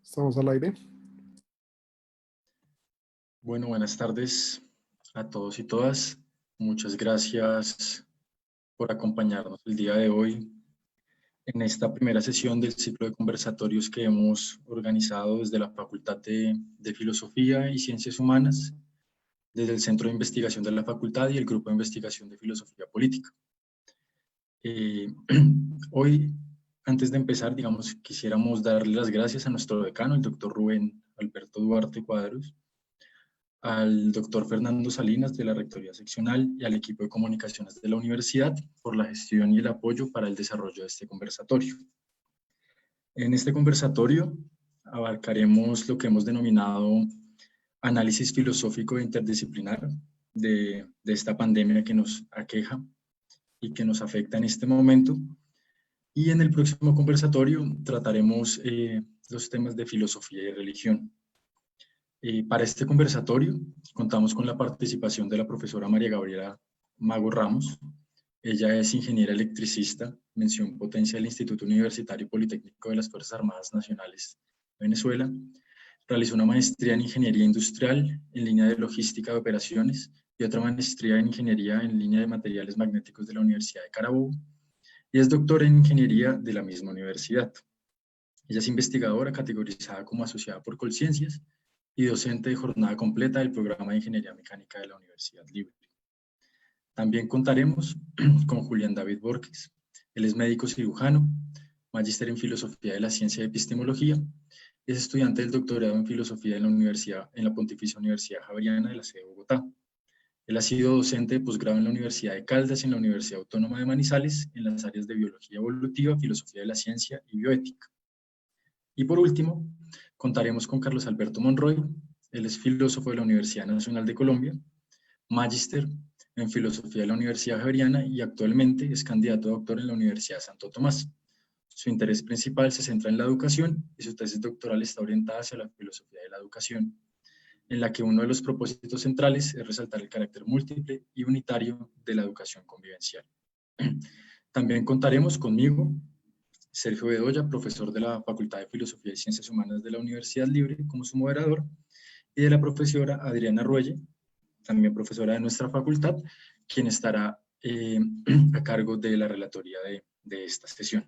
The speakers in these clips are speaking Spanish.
Estamos al aire. Bueno, buenas tardes a todos y todas. Muchas gracias por acompañarnos el día de hoy en esta primera sesión del ciclo de conversatorios que hemos organizado desde la Facultad de Filosofía y Ciencias Humanas, desde el Centro de Investigación de la Facultad y el Grupo de Investigación de Filosofía Política. Hoy, antes de empezar, quisiéramos darle las gracias a nuestro decano, el doctor Rubén Alberto Duarte Cuadros, al doctor Fernando Salinas de la Rectoría Seccional y al equipo de comunicaciones de la universidad por la gestión y el apoyo para el desarrollo de este conversatorio. En este conversatorio abarcaremos lo que hemos denominado análisis filosófico e interdisciplinar de esta pandemia que nos aqueja y que nos afecta en este momento. Y en el próximo conversatorio trataremos los temas de filosofía y religión. Para este conversatorio contamos con la participación de la profesora María Gabriela Mago Ramos. Ella es ingeniera electricista, mención potencia del Instituto Universitario Politécnico de las Fuerzas Armadas Nacionales de Venezuela. Realizó una maestría en ingeniería industrial en línea de logística de operaciones y otra maestría en ingeniería en línea de materiales magnéticos de la Universidad de Carabobo, y es doctora en ingeniería de la misma universidad. Ella es investigadora categorizada como asociada por Colciencias y docente de jornada completa del programa de Ingeniería Mecánica de la Universidad Libre. También contaremos con Julián David Borges. Él es médico cirujano, magíster en Filosofía de la Ciencia y Epistemología, es estudiante del doctorado en Filosofía en la Pontificia Universidad Javeriana de la sede de Bogotá. Él ha sido docente de posgrado en la Universidad de Caldas y en la Universidad Autónoma de Manizales en las áreas de Biología Evolutiva, Filosofía de la Ciencia y Bioética. Y por último, contaremos con Carlos Alberto Monroy. Él es filósofo de la Universidad Nacional de Colombia, magíster en Filosofía de la Universidad Javeriana y actualmente es candidato a doctor en la Universidad de Santo Tomás. Su interés principal se centra en la educación y su tesis doctoral está orientada hacia la filosofía de la educación, en la que uno de los propósitos centrales es resaltar el carácter múltiple y unitario de la educación convivencial. También contaremos conmigo, Sergio Bedoya, profesor de la Facultad de Filosofía y Ciencias Humanas de la Universidad Libre, como su moderador, y de la profesora Adriana Ruelle, también profesora de nuestra facultad, quien estará a cargo de la relatoría de esta sesión.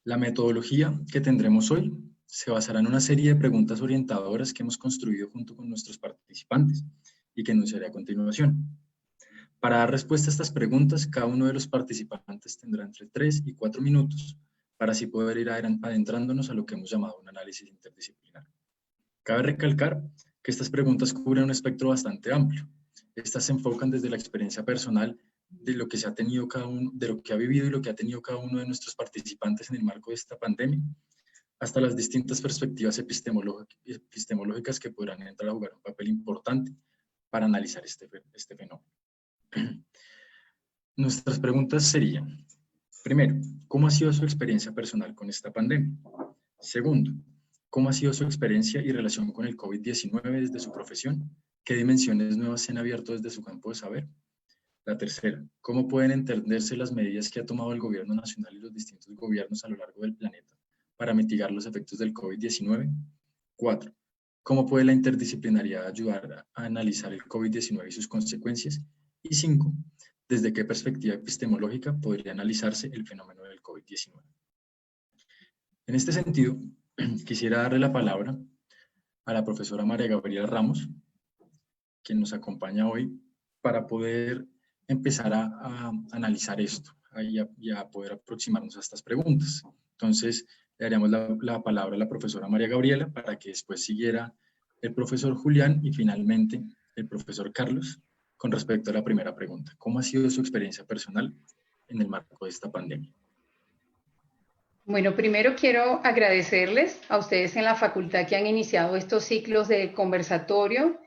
La metodología que tendremos hoy se basará en una serie de preguntas orientadoras que hemos construido junto con nuestros participantes y que enunciaré a continuación. Para dar respuesta a estas preguntas, cada uno de los participantes tendrá entre 3 y 4 minutos para así poder ir adentrándonos a lo que hemos llamado un análisis interdisciplinar. Cabe recalcar que estas preguntas cubren un espectro bastante amplio. Estas se enfocan desde la experiencia personal de lo que se ha tenido cada uno, de lo que ha vivido y lo que ha tenido cada uno de nuestros participantes en el marco de esta pandemia, hasta las distintas perspectivas epistemológicas que podrán entrar a jugar un papel importante para analizar este fenómeno. Nuestras preguntas serían: primero, ¿cómo ha sido su experiencia personal con esta pandemia? Segundo, ¿cómo ha sido su experiencia y relación con el COVID-19 desde su profesión? ¿Qué dimensiones nuevas se han abierto desde su campo de saber? La tercera, ¿cómo pueden entenderse las medidas que ha tomado el gobierno nacional y los distintos gobiernos a lo largo del planeta para mitigar los efectos del COVID-19? 4. ¿Cómo puede la interdisciplinariedad ayudar a analizar el COVID-19 y sus consecuencias? Y 5. ¿Desde qué perspectiva epistemológica podría analizarse el fenómeno del COVID-19? En este sentido, quisiera darle la palabra a la profesora María Gabriela Ramos, quien nos acompaña hoy, para poder empezar a analizar esto y a poder aproximarnos a estas preguntas. Entonces, le daríamos la palabra a la profesora María Gabriela para que después siguiera el profesor Julián y finalmente el profesor Carlos con respecto a la primera pregunta. ¿Cómo ha sido su experiencia personal en el marco de esta pandemia? Bueno, primero quiero agradecerles a ustedes en la facultad que han iniciado estos ciclos de conversatorio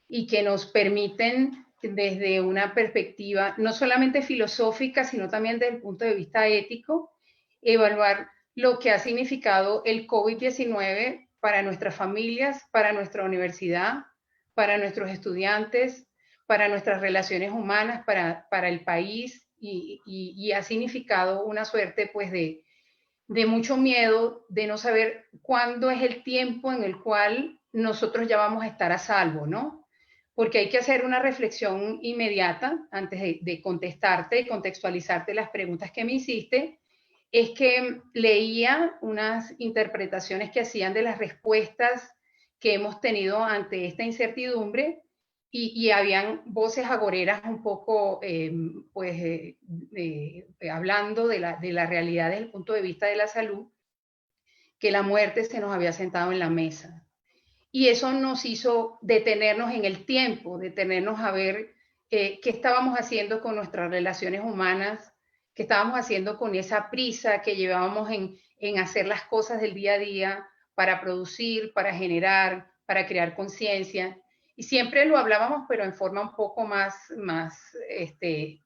y que nos permiten desde una perspectiva no solamente filosófica, sino también desde el punto de vista ético, evaluar lo que ha significado el COVID-19 para nuestras familias, para nuestra universidad, para nuestros estudiantes, para nuestras relaciones humanas, para el país y ha significado una suerte pues de de mucho miedo, de no saber cuándo es el tiempo en el cual nosotros ya vamos a estar a salvo, ¿no? Porque hay que hacer una reflexión inmediata antes de contestarte y contextualizarte las preguntas que me hiciste. Es que leía unas interpretaciones que hacían de las respuestas que hemos tenido ante esta incertidumbre y habían voces agoreras un poco, hablando de la realidad desde el punto de vista de la salud, que la muerte se nos había sentado en la mesa. Y eso nos hizo detenernos en el tiempo, detenernos a ver qué estábamos haciendo con nuestras relaciones humanas, qué estábamos haciendo con esa prisa que llevábamos en hacer las cosas del día a día para producir, para generar, para crear conciencia. Y siempre lo hablábamos, pero en forma un poco más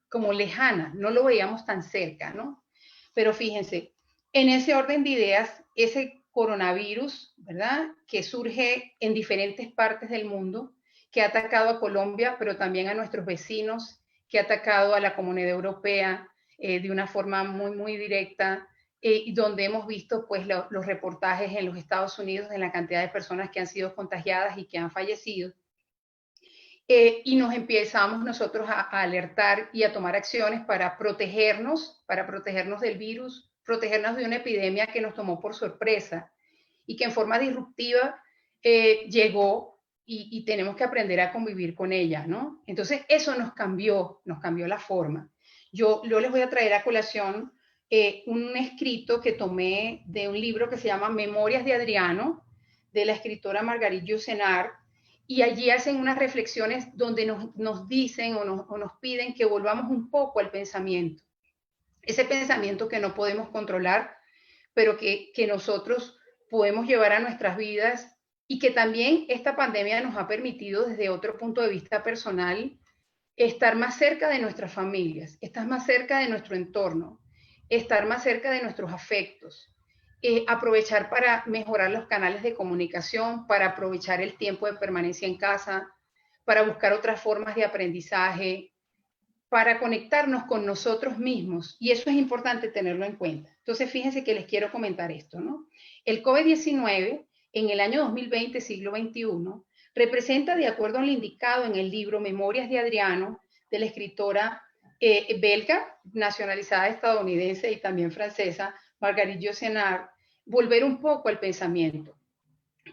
como lejana, no lo veíamos tan cerca, ¿no? Pero fíjense, en ese orden de ideas, ese coronavirus, ¿verdad? Que surge en diferentes partes del mundo, que ha atacado a Colombia, pero también a nuestros vecinos, que ha atacado a la Comunidad Europea de una forma muy, muy directa, donde hemos visto pues los reportajes en los Estados Unidos de la cantidad de personas que han sido contagiadas y que han fallecido. Y nos empezamos nosotros a alertar y a tomar acciones para protegernos del virus, protegernos de una epidemia que nos tomó por sorpresa y que en forma disruptiva llegó y tenemos que aprender a convivir con ella, ¿no? Entonces eso nos cambió la forma. Yo les voy a traer a colación un escrito que tomé de un libro que se llama Memorias de Adriano, de la escritora Marguerite Yourcenar, y allí hacen unas reflexiones donde nos dicen o nos piden que volvamos un poco al pensamiento. Ese pensamiento que no podemos controlar, pero que nosotros podemos llevar a nuestras vidas y que también esta pandemia nos ha permitido desde otro punto de vista personal estar más cerca de nuestras familias, estar más cerca de nuestro entorno, estar más cerca de nuestros afectos. Aprovechar para mejorar los canales de comunicación, para aprovechar el tiempo de permanencia en casa, para buscar otras formas de aprendizaje, para conectarnos con nosotros mismos. Y eso es importante tenerlo en cuenta. Entonces, fíjense que les quiero comentar esto, ¿no? El COVID-19 en el año 2020, siglo XXI, representa, de acuerdo al indicado en el libro Memorias de Adriano, de la escritora belga, nacionalizada estadounidense y también francesa, Marguerite Yourcenar, volver un poco al pensamiento,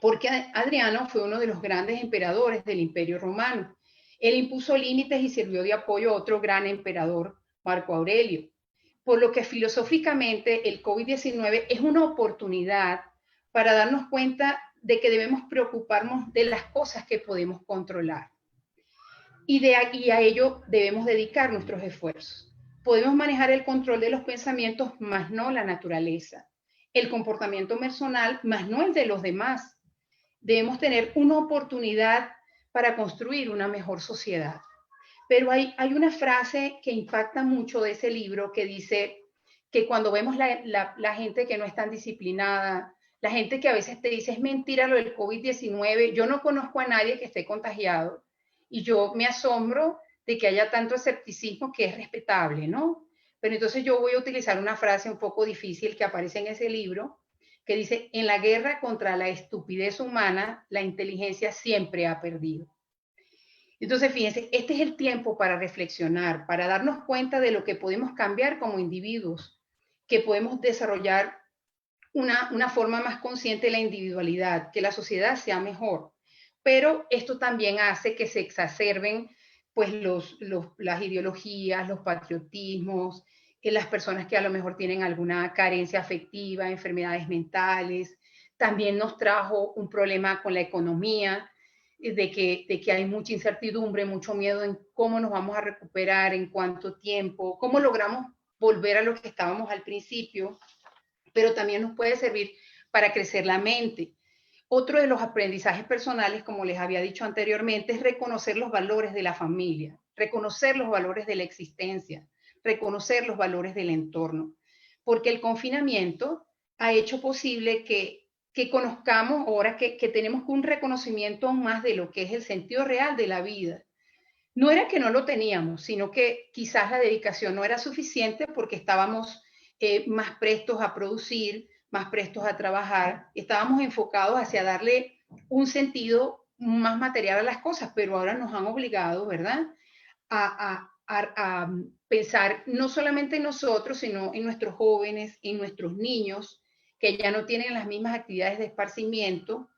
porque Adriano fue uno de los grandes emperadores del Imperio Romano. Él impuso límites y sirvió de apoyo a otro gran emperador, Marco Aurelio. Por lo que filosóficamente el COVID-19 es una oportunidad para darnos cuenta de que debemos preocuparnos de las cosas que podemos controlar. Y a ello debemos dedicar nuestros esfuerzos. Podemos manejar el control de los pensamientos, más no la naturaleza. El comportamiento personal, más no el de los demás. Debemos tener una oportunidad para construir una mejor sociedad. Pero hay una frase que impacta mucho de ese libro que dice que cuando vemos la gente que no es tan disciplinada, la gente que a veces te dice es mentira lo del COVID-19, yo no conozco a nadie que esté contagiado y yo me asombro de que haya tanto escepticismo, que es respetable, ¿no? Pero entonces yo voy a utilizar una frase un poco difícil que aparece en ese libro, que dice, en la guerra contra la estupidez humana, la inteligencia siempre ha perdido. Entonces, fíjense, este es el tiempo para reflexionar, para darnos cuenta de lo que podemos cambiar como individuos, que podemos desarrollar una forma más consciente de la individualidad, que la sociedad sea mejor. Pero esto también hace que se exacerben pues las ideologías, los patriotismos, las personas que a lo mejor tienen alguna carencia afectiva, enfermedades mentales. También nos trajo un problema con la economía, de que hay mucha incertidumbre, mucho miedo en cómo nos vamos a recuperar, en cuánto tiempo, cómo logramos volver a lo que estábamos al principio, pero también nos puede servir para crecer la mente. Otro de los aprendizajes personales, como les había dicho anteriormente, es reconocer los valores de la familia, reconocer los valores de la existencia, reconocer los valores del entorno, porque el confinamiento ha hecho posible que conozcamos ahora que tenemos un reconocimiento más de lo que es el sentido real de la vida. No era que no lo teníamos, sino que quizás la dedicación no era suficiente porque estábamos más prestos a producir, más prestos a trabajar. Estábamos enfocados hacia darle un sentido más material a las cosas, pero ahora nos han obligado, ¿verdad?, a pensar no solamente en nosotros, sino en nuestros jóvenes, en nuestros niños, que ya no tienen las mismas actividades de esparcimiento,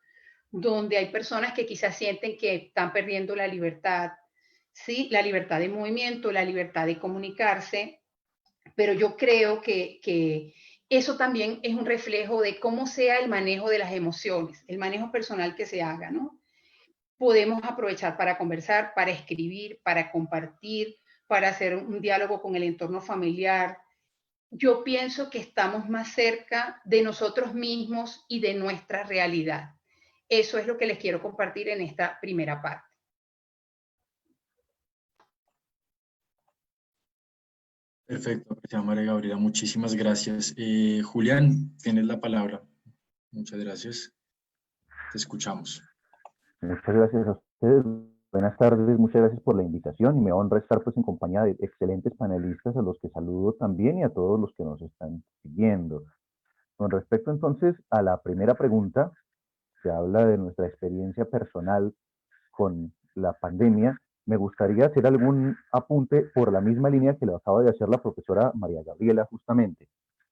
donde hay personas que quizás sienten que están perdiendo la libertad, ¿sí? La libertad de movimiento, la libertad de comunicarse, pero yo creo que eso también es un reflejo de cómo sea el manejo de las emociones, el manejo personal que se haga, ¿no? Podemos aprovechar para conversar, para escribir, para compartir, para hacer un diálogo con el entorno familiar. Yo pienso que estamos más cerca de nosotros mismos y de nuestra realidad. Eso es lo que les quiero compartir en esta primera parte. Perfecto, apreciada María Gabriela, muchísimas gracias. Julián, tienes la palabra. Muchas gracias. Te escuchamos. Muchas gracias a ustedes. Buenas tardes, muchas gracias por la invitación y me honra estar pues en compañía de excelentes panelistas a los que saludo también y a todos los que nos están siguiendo. Con respecto entonces a la primera pregunta, se habla de nuestra experiencia personal con la pandemia. Me gustaría hacer algún apunte por la misma línea que lo acaba de hacer la profesora María Gabriela justamente.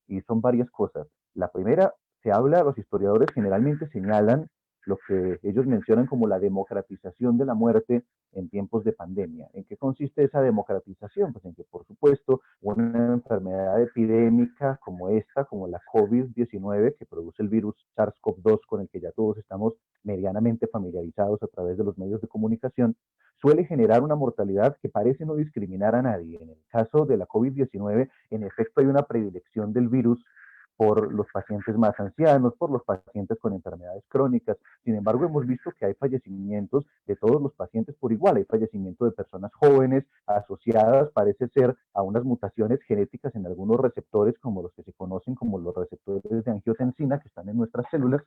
Y son varias cosas. La primera, se habla, los historiadores generalmente señalan lo que ellos mencionan como la democratización de la muerte en tiempos de pandemia. ¿En qué consiste esa democratización? Pues en que, por supuesto, una enfermedad epidémica como esta, como la COVID-19, que produce el virus SARS-CoV-2, con el que ya todos estamos medianamente familiarizados a través de los medios de comunicación, suele generar una mortalidad que parece no discriminar a nadie. En el caso de la COVID-19, en efecto, hay una predilección del virus por los pacientes más ancianos, por los pacientes con enfermedades crónicas. Sin embargo, hemos visto que hay fallecimientos de todos los pacientes por igual. Hay fallecimiento de personas jóvenes asociadas, parece ser, a unas mutaciones genéticas en algunos receptores, como los que se conocen como los receptores de angiotensina, que están en nuestras células,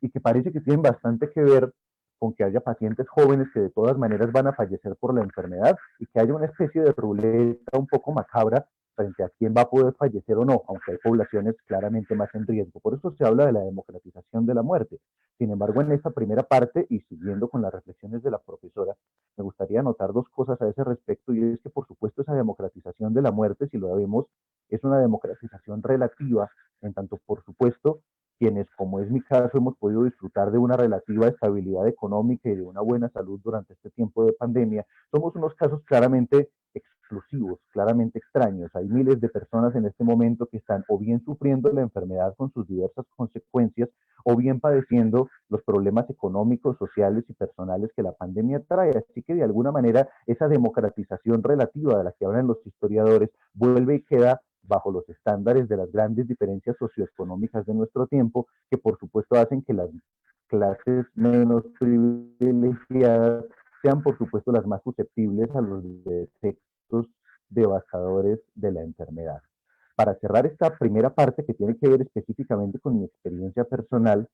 y que parece que tienen bastante que ver con que haya pacientes jóvenes que de todas maneras van a fallecer por la enfermedad y que haya una especie de ruleta un poco macabra frente a quién va a poder fallecer o no, aunque hay poblaciones claramente más en riesgo. Por eso se habla de la democratización de la muerte. Sin embargo, en esta primera parte, y siguiendo con las reflexiones de la profesora, me gustaría anotar dos cosas a ese respecto, y es que, por supuesto, esa democratización de la muerte, si lo vemos, es una democratización relativa, en tanto, por supuesto, quienes, como es mi caso, hemos podido disfrutar de una relativa estabilidad económica y de una buena salud durante este tiempo de pandemia, somos unos casos claramente exclusivos, claramente extraños. Hay miles de personas en este momento que están o bien sufriendo la enfermedad con sus diversas consecuencias, o bien padeciendo los problemas económicos, sociales y personales que la pandemia trae. Así que de alguna manera esa democratización relativa de la que hablan los historiadores vuelve y queda bajo los estándares de las grandes diferencias socioeconómicas de nuestro tiempo, que por supuesto hacen que las clases menos privilegiadas sean por supuesto las más susceptibles a los efectos devastadores de la enfermedad. Para cerrar esta primera parte que tiene que ver específicamente con mi experiencia personal,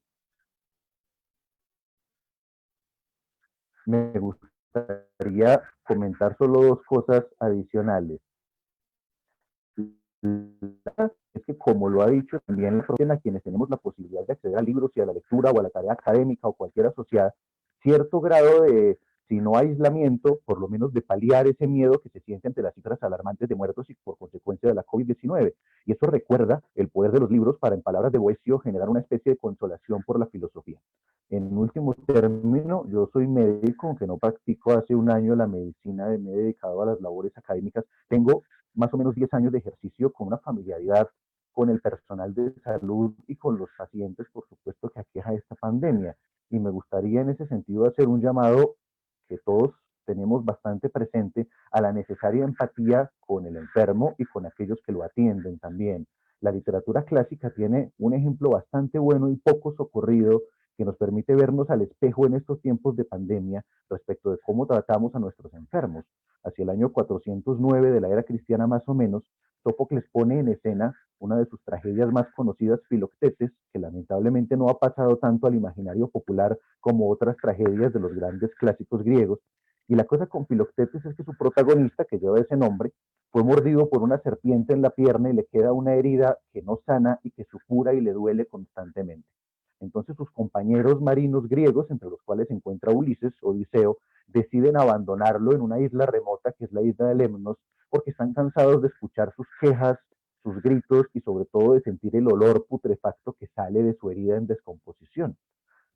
me gustaría comentar solo dos cosas adicionales. Es que, como lo ha dicho también a quienes tenemos la posibilidad de acceder a libros y a la lectura o a la tarea académica o cualquier asociada, cierto grado de, si no aislamiento, por lo menos de paliar ese miedo que se siente ante las cifras alarmantes de muertos y por consecuencia de la COVID-19. Y eso recuerda el poder de los libros para, en palabras de Boileau, generar una especie de consolación por la filosofía. En último término, yo soy médico, aunque no practico hace un año la medicina, me he dedicado a las labores académicas. Tengo más o menos 10 años de ejercicio con una familiaridad con el personal de salud y con los pacientes, por supuesto, que aqueja esta pandemia. Y me gustaría en ese sentido hacer un llamado que todos tenemos bastante presente a la necesaria empatía con el enfermo y con aquellos que lo atienden también. La literatura clásica tiene un ejemplo bastante bueno y poco socorrido que nos permite vernos al espejo en estos tiempos de pandemia respecto de cómo tratamos a nuestros enfermos. Hacia el año 409 de la era cristiana más o menos, Sófocles pone en escena una de sus tragedias más conocidas, Filoctetes, que lamentablemente no ha pasado tanto al imaginario popular como otras tragedias de los grandes clásicos griegos. Y la cosa con Filoctetes es que su protagonista, que lleva ese nombre, fue mordido por una serpiente en la pierna y le queda una herida que no sana y que supura y le duele constantemente. Entonces sus compañeros marinos griegos, entre los cuales se encuentra Ulises, Odiseo, deciden abandonarlo en una isla remota que es la isla de Lemnos, porque están cansados de escuchar sus quejas, sus gritos y sobre todo de sentir el olor putrefacto que sale de su herida en descomposición.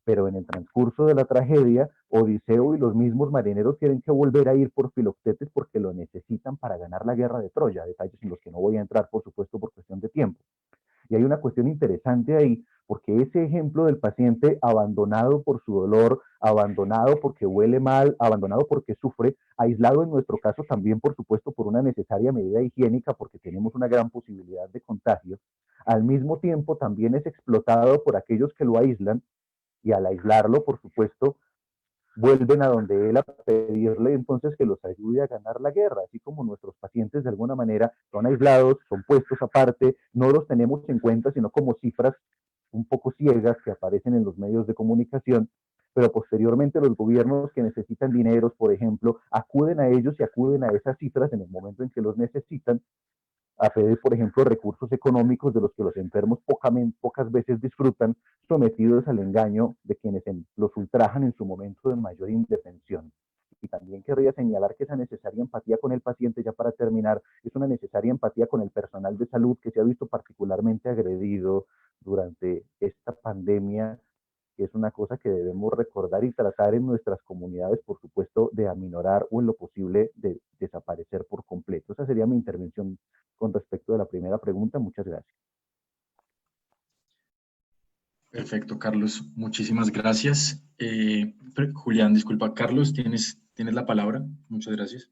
Pero en el transcurso de la tragedia, Odiseo y los mismos marineros tienen que volver a ir por Filoctetes porque lo necesitan para ganar la guerra de Troya, detalles en los que no voy a entrar, por supuesto, por cuestión de tiempo. Y hay una cuestión interesante ahí, porque ese ejemplo del paciente abandonado por su dolor, abandonado porque huele mal, abandonado porque sufre, aislado en nuestro caso también, por supuesto, por una necesaria medida higiénica, porque tenemos una gran posibilidad de contagio, al mismo tiempo también es explotado por aquellos que lo aíslan y al aislarlo, por supuesto, vuelven a donde él a pedirle entonces que los ayude a ganar la guerra, así como nuestros pacientes de alguna manera son aislados, son puestos aparte, no los tenemos en cuenta, sino como cifras un poco ciegas que aparecen en los medios de comunicación, pero posteriormente los gobiernos que necesitan dineros, por ejemplo, acuden a ellos y acuden a esas cifras en el momento en que los necesitan, a pedir, por ejemplo, recursos económicos de los que los enfermos pocas veces disfrutan, sometidos al engaño de quienes los ultrajan en su momento de mayor indefensión. Y también querría señalar que esa necesaria empatía con el paciente, ya para terminar, es una necesaria empatía con el personal de salud que se ha visto particularmente agredido durante esta pandemia, que es una cosa que debemos recordar y tratar en nuestras comunidades, por supuesto, de aminorar o en lo posible de desaparecer por completo. Esa sería mi intervención con respecto de la primera pregunta. Muchas gracias. Perfecto, Carlos. Muchísimas gracias. Julián, disculpa, Carlos, tienes la palabra. Muchas gracias.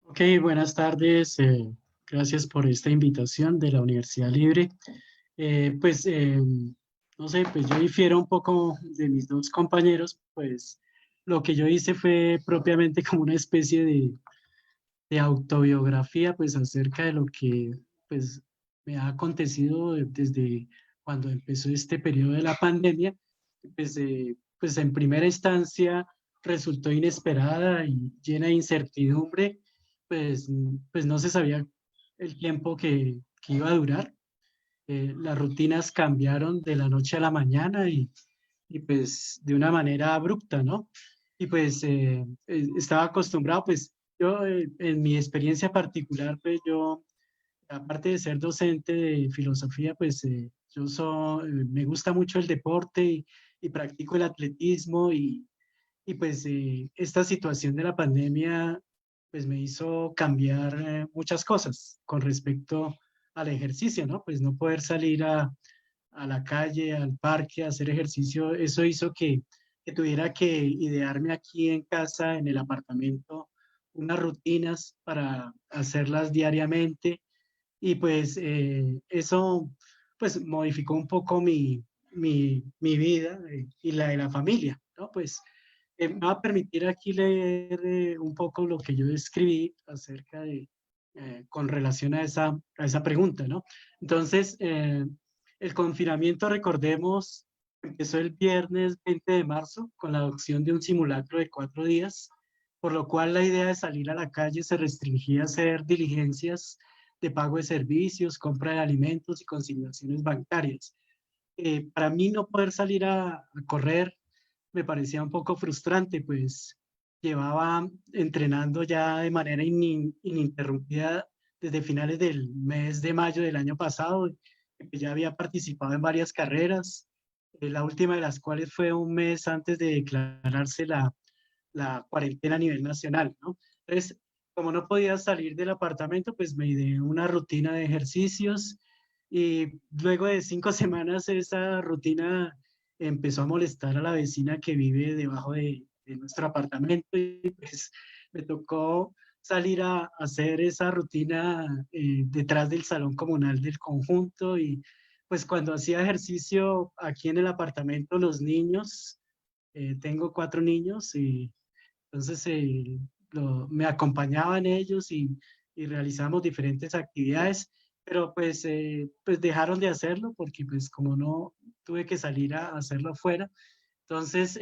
Ok, buenas tardes. Gracias por esta invitación de la Universidad Libre. No sé, pues yo difiero un poco de mis dos compañeros, pues lo que yo hice fue propiamente como una especie de autobiografía, pues acerca de lo que pues me ha acontecido desde cuando empezó este periodo de la pandemia. Pues en primera instancia resultó inesperada y llena de incertidumbre, pues no se sabía el tiempo que iba a durar. Las rutinas cambiaron de la noche a la mañana y pues de una manera abrupta, ¿no? Y pues estaba acostumbrado, pues yo en mi experiencia particular, pues yo, aparte de ser docente de filosofía, pues me gusta mucho el deporte y practico el atletismo y pues esta situación de la pandemia pues me hizo cambiar muchas cosas con respecto al ejercicio, ¿no? Pues no poder salir a la calle, al parque, a hacer ejercicio, eso hizo que tuviera que idearme aquí en casa, en el apartamento, unas rutinas para hacerlas diariamente y pues eso pues modificó un poco mi vida y la de la familia, ¿no? Pues me va a permitir aquí leer un poco lo que yo escribí acerca con relación a esa pregunta, ¿no? Entonces, el confinamiento, recordemos, empezó el viernes 20 de marzo con la adopción de un simulacro de 4 días, por lo cual la idea de salir a la calle se restringía a hacer diligencias de pago de servicios, compra de alimentos y consignaciones bancarias. Para mí no poder salir a correr me parecía un poco frustrante, pues llevaba entrenando ya de manera ininterrumpida desde finales del mes de mayo del año pasado. Ya había participado en varias carreras, la última de las cuales fue un mes antes de declararse la cuarentena a nivel nacional, ¿no? Entonces, como no podía salir del apartamento, pues me ideé una rutina de ejercicios y luego de 5 semanas esa rutina empezó a molestar a la vecina que vive debajo de nuestro apartamento y pues me tocó salir a hacer esa rutina detrás del salón comunal del conjunto y pues cuando hacía ejercicio aquí en el apartamento los niños, tengo 4 niños y entonces me acompañaban ellos y realizamos diferentes actividades, pero pues dejaron de hacerlo porque pues como no tuve que salir a hacerlo afuera, entonces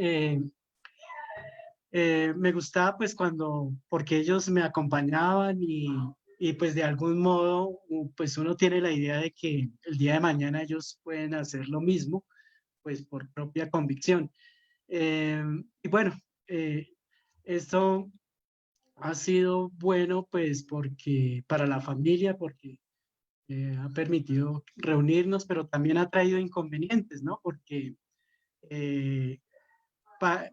Me gustaba pues porque ellos me acompañaban y pues de algún modo pues uno tiene la idea de que el día de mañana ellos pueden hacer lo mismo, pues por propia convicción. Y bueno, eh, esto ha sido bueno pues porque para la familia, porque ha permitido reunirnos, pero también ha traído inconvenientes, ¿no? Porque eh,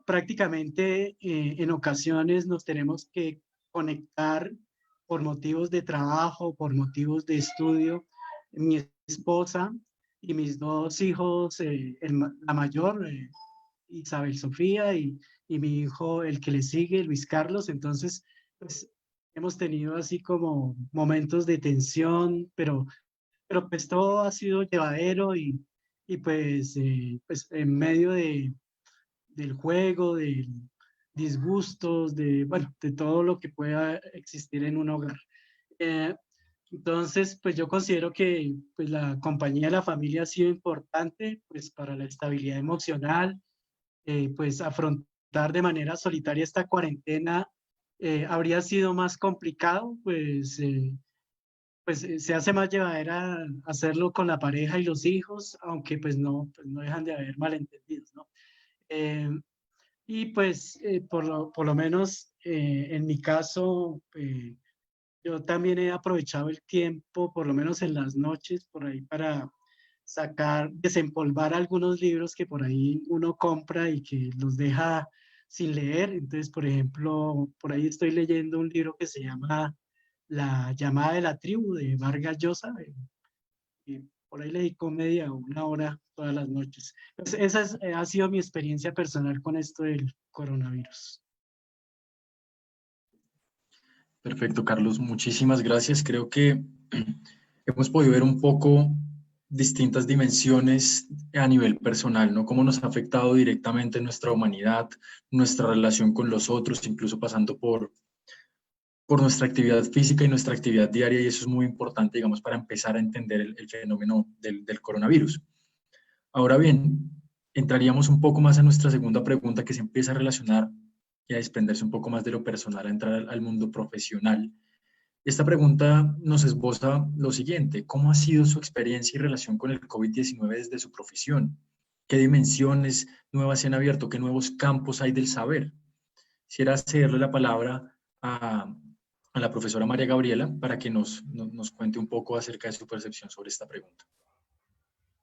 prácticamente en ocasiones nos tenemos que conectar por motivos de trabajo, por motivos de estudio. Mi esposa y mis dos hijos, la mayor, Isabel Sofía, y mi hijo, el que le sigue, Luis Carlos. Entonces, pues hemos tenido así como momentos de tensión, pero pues todo ha sido llevadero y pues en medio del juego, de disgustos, bueno, de todo lo que pueda existir en un hogar. Eh, entonces, pues yo considero que pues, la compañía de la familia ha sido importante pues para la estabilidad emocional, pues afrontar de manera solitaria esta cuarentena habría sido más complicado, pues se hace más llevadera hacerlo con la pareja y los hijos, aunque pues no dejan de haber malentendidos, ¿no? Eh, y pues por lo menos en mi caso, yo también he aprovechado el tiempo, por lo menos en las noches, por ahí para desempolvar algunos libros que por ahí uno compra y que los deja sin leer. Entonces, por ejemplo, por ahí estoy leyendo un libro que se llama La llamada de la tribu de Vargas Llosa. Y por ahí le dedico media o una hora todas las noches. Pues ha sido mi experiencia personal con esto del coronavirus. Perfecto, Carlos. Muchísimas gracias. Creo que hemos podido ver un poco distintas dimensiones a nivel personal, ¿no? Cómo nos ha afectado directamente nuestra humanidad, nuestra relación con los otros, incluso pasando por nuestra actividad física y nuestra actividad diaria, y eso es muy importante, digamos, para empezar a entender el fenómeno del coronavirus. Ahora bien, entraríamos un poco más a nuestra segunda pregunta, que se empieza a relacionar y a desprenderse un poco más de lo personal, a entrar al mundo profesional. Esta pregunta nos esboza lo siguiente: ¿cómo ha sido su experiencia y relación con el COVID-19 desde su profesión? ¿Qué dimensiones nuevas se han abierto? ¿Qué nuevos campos hay del saber? Quisiera cederle la palabra a la profesora María Gabriela para que nos cuente un poco acerca de su percepción sobre esta pregunta.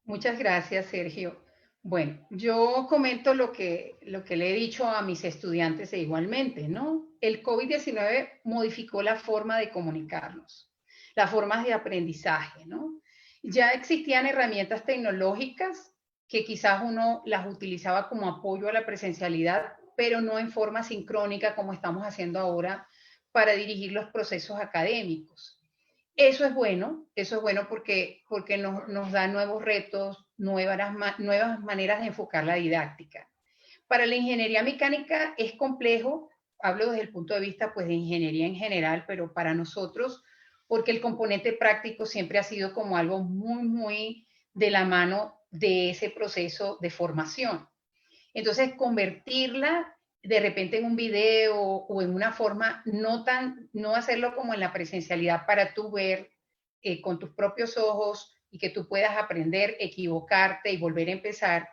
Muchas gracias, Sergio. Bueno, yo comento lo que le he dicho a mis estudiantes igualmente, ¿no? El COVID-19 modificó la forma de comunicarnos, las formas de aprendizaje, ¿no? Ya existían herramientas tecnológicas que quizás uno las utilizaba como apoyo a la presencialidad, pero no en forma sincrónica como estamos haciendo ahora para dirigir los procesos académicos. Eso es bueno porque nos da nuevos retos, nuevas maneras de enfocar la didáctica. Para la ingeniería mecánica es complejo, hablo desde el punto de vista pues, de ingeniería en general, pero para nosotros, porque el componente práctico siempre ha sido como algo muy, muy de la mano de ese proceso de formación. Entonces, convertirla de repente en un video o en una forma no hacerlo como en la presencialidad para tú ver con tus propios ojos y que tú puedas aprender, equivocarte y volver a empezar,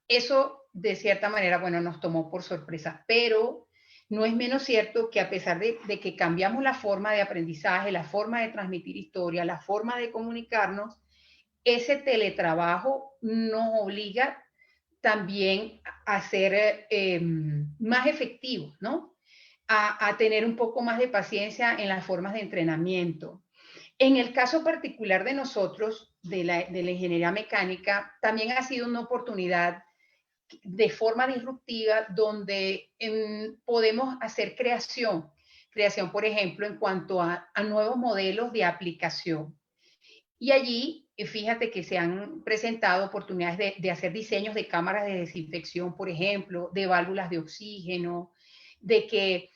eso de cierta manera, bueno, nos tomó por sorpresa, pero no es menos cierto que a pesar de que cambiamos la forma de aprendizaje, la forma de transmitir historia, la forma de comunicarnos, ese teletrabajo nos obliga también a ser más efectivos, ¿no? A tener un poco más de paciencia en las formas de entrenamiento. En el caso particular de nosotros, de la ingeniería mecánica, también ha sido una oportunidad de forma disruptiva donde podemos hacer creación, por ejemplo, en cuanto a nuevos modelos de aplicación. Y allí, fíjate que se han presentado oportunidades de hacer diseños de cámaras de desinfección, por ejemplo, de válvulas de oxígeno, de que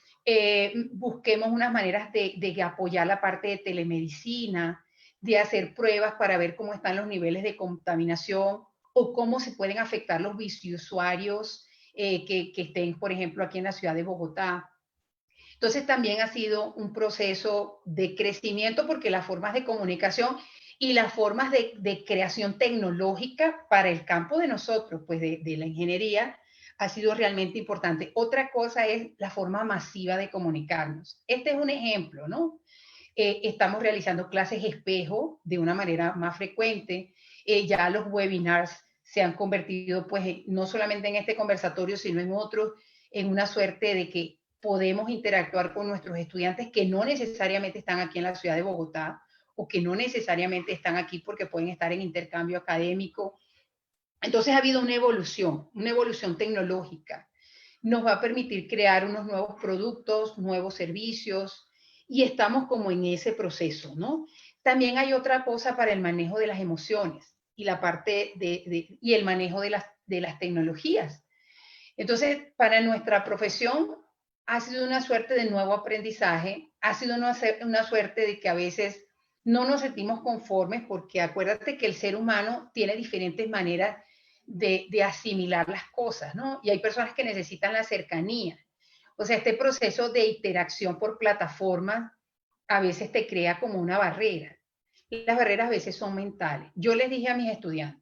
busquemos unas maneras de apoyar la parte de telemedicina, de hacer pruebas para ver cómo están los niveles de contaminación o cómo se pueden afectar los biciusuarios que estén, por ejemplo, aquí en la ciudad de Bogotá. Entonces también ha sido un proceso de crecimiento porque las formas de comunicación y las formas de creación tecnológica para el campo de nosotros, pues de la ingeniería, ha sido realmente importante. Otra cosa es la forma masiva de comunicarnos. Este es un ejemplo, ¿no? Estamos realizando clases espejo de una manera más frecuente. Ya los webinars se han convertido, pues, no solamente en este conversatorio, sino en otros, en una suerte de que podemos interactuar con nuestros estudiantes que no necesariamente están aquí en la ciudad de Bogotá o que no necesariamente están aquí porque pueden estar en intercambio académico. Entonces ha habido una evolución tecnológica. Nos va a permitir crear unos nuevos productos, nuevos servicios, y estamos como en ese proceso, ¿no? También hay otra cosa para el manejo de las emociones y la parte y el manejo de las tecnologías. Entonces, para nuestra profesión ha sido una suerte de nuevo aprendizaje, ha sido una suerte de que a veces no nos sentimos conformes porque acuérdate que el ser humano tiene diferentes maneras de asimilar las cosas, ¿no? Y hay personas que necesitan la cercanía. O sea, este proceso de interacción por plataformas a veces te crea como una barrera. Las barreras a veces son mentales. Yo les dije a mis estudiantes,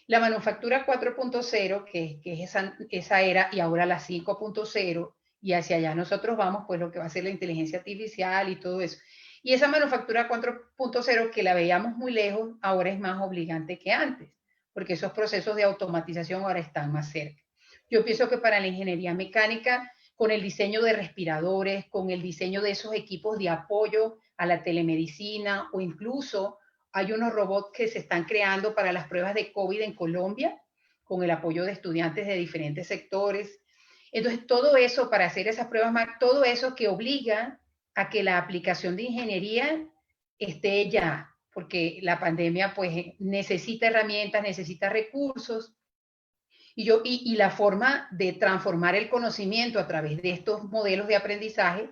la manufactura 4.0, que es esa era, y ahora la 5.0, y hacia allá nosotros vamos, pues lo que va a ser la inteligencia artificial y todo eso. Y esa manufactura 4.0 que la veíamos muy lejos, ahora es más obligante que antes, porque esos procesos de automatización ahora están más cerca. Yo pienso que para la ingeniería mecánica, con el diseño de respiradores, con el diseño de esos equipos de apoyo a la telemedicina o incluso hay unos robots que se están creando para las pruebas de COVID en Colombia, con el apoyo de estudiantes de diferentes sectores. Entonces, todo eso para hacer esas pruebas, todo eso que obliga a que la aplicación de ingeniería esté ya, porque la pandemia pues necesita herramientas, necesita recursos, y la forma de transformar el conocimiento a través de estos modelos de aprendizaje,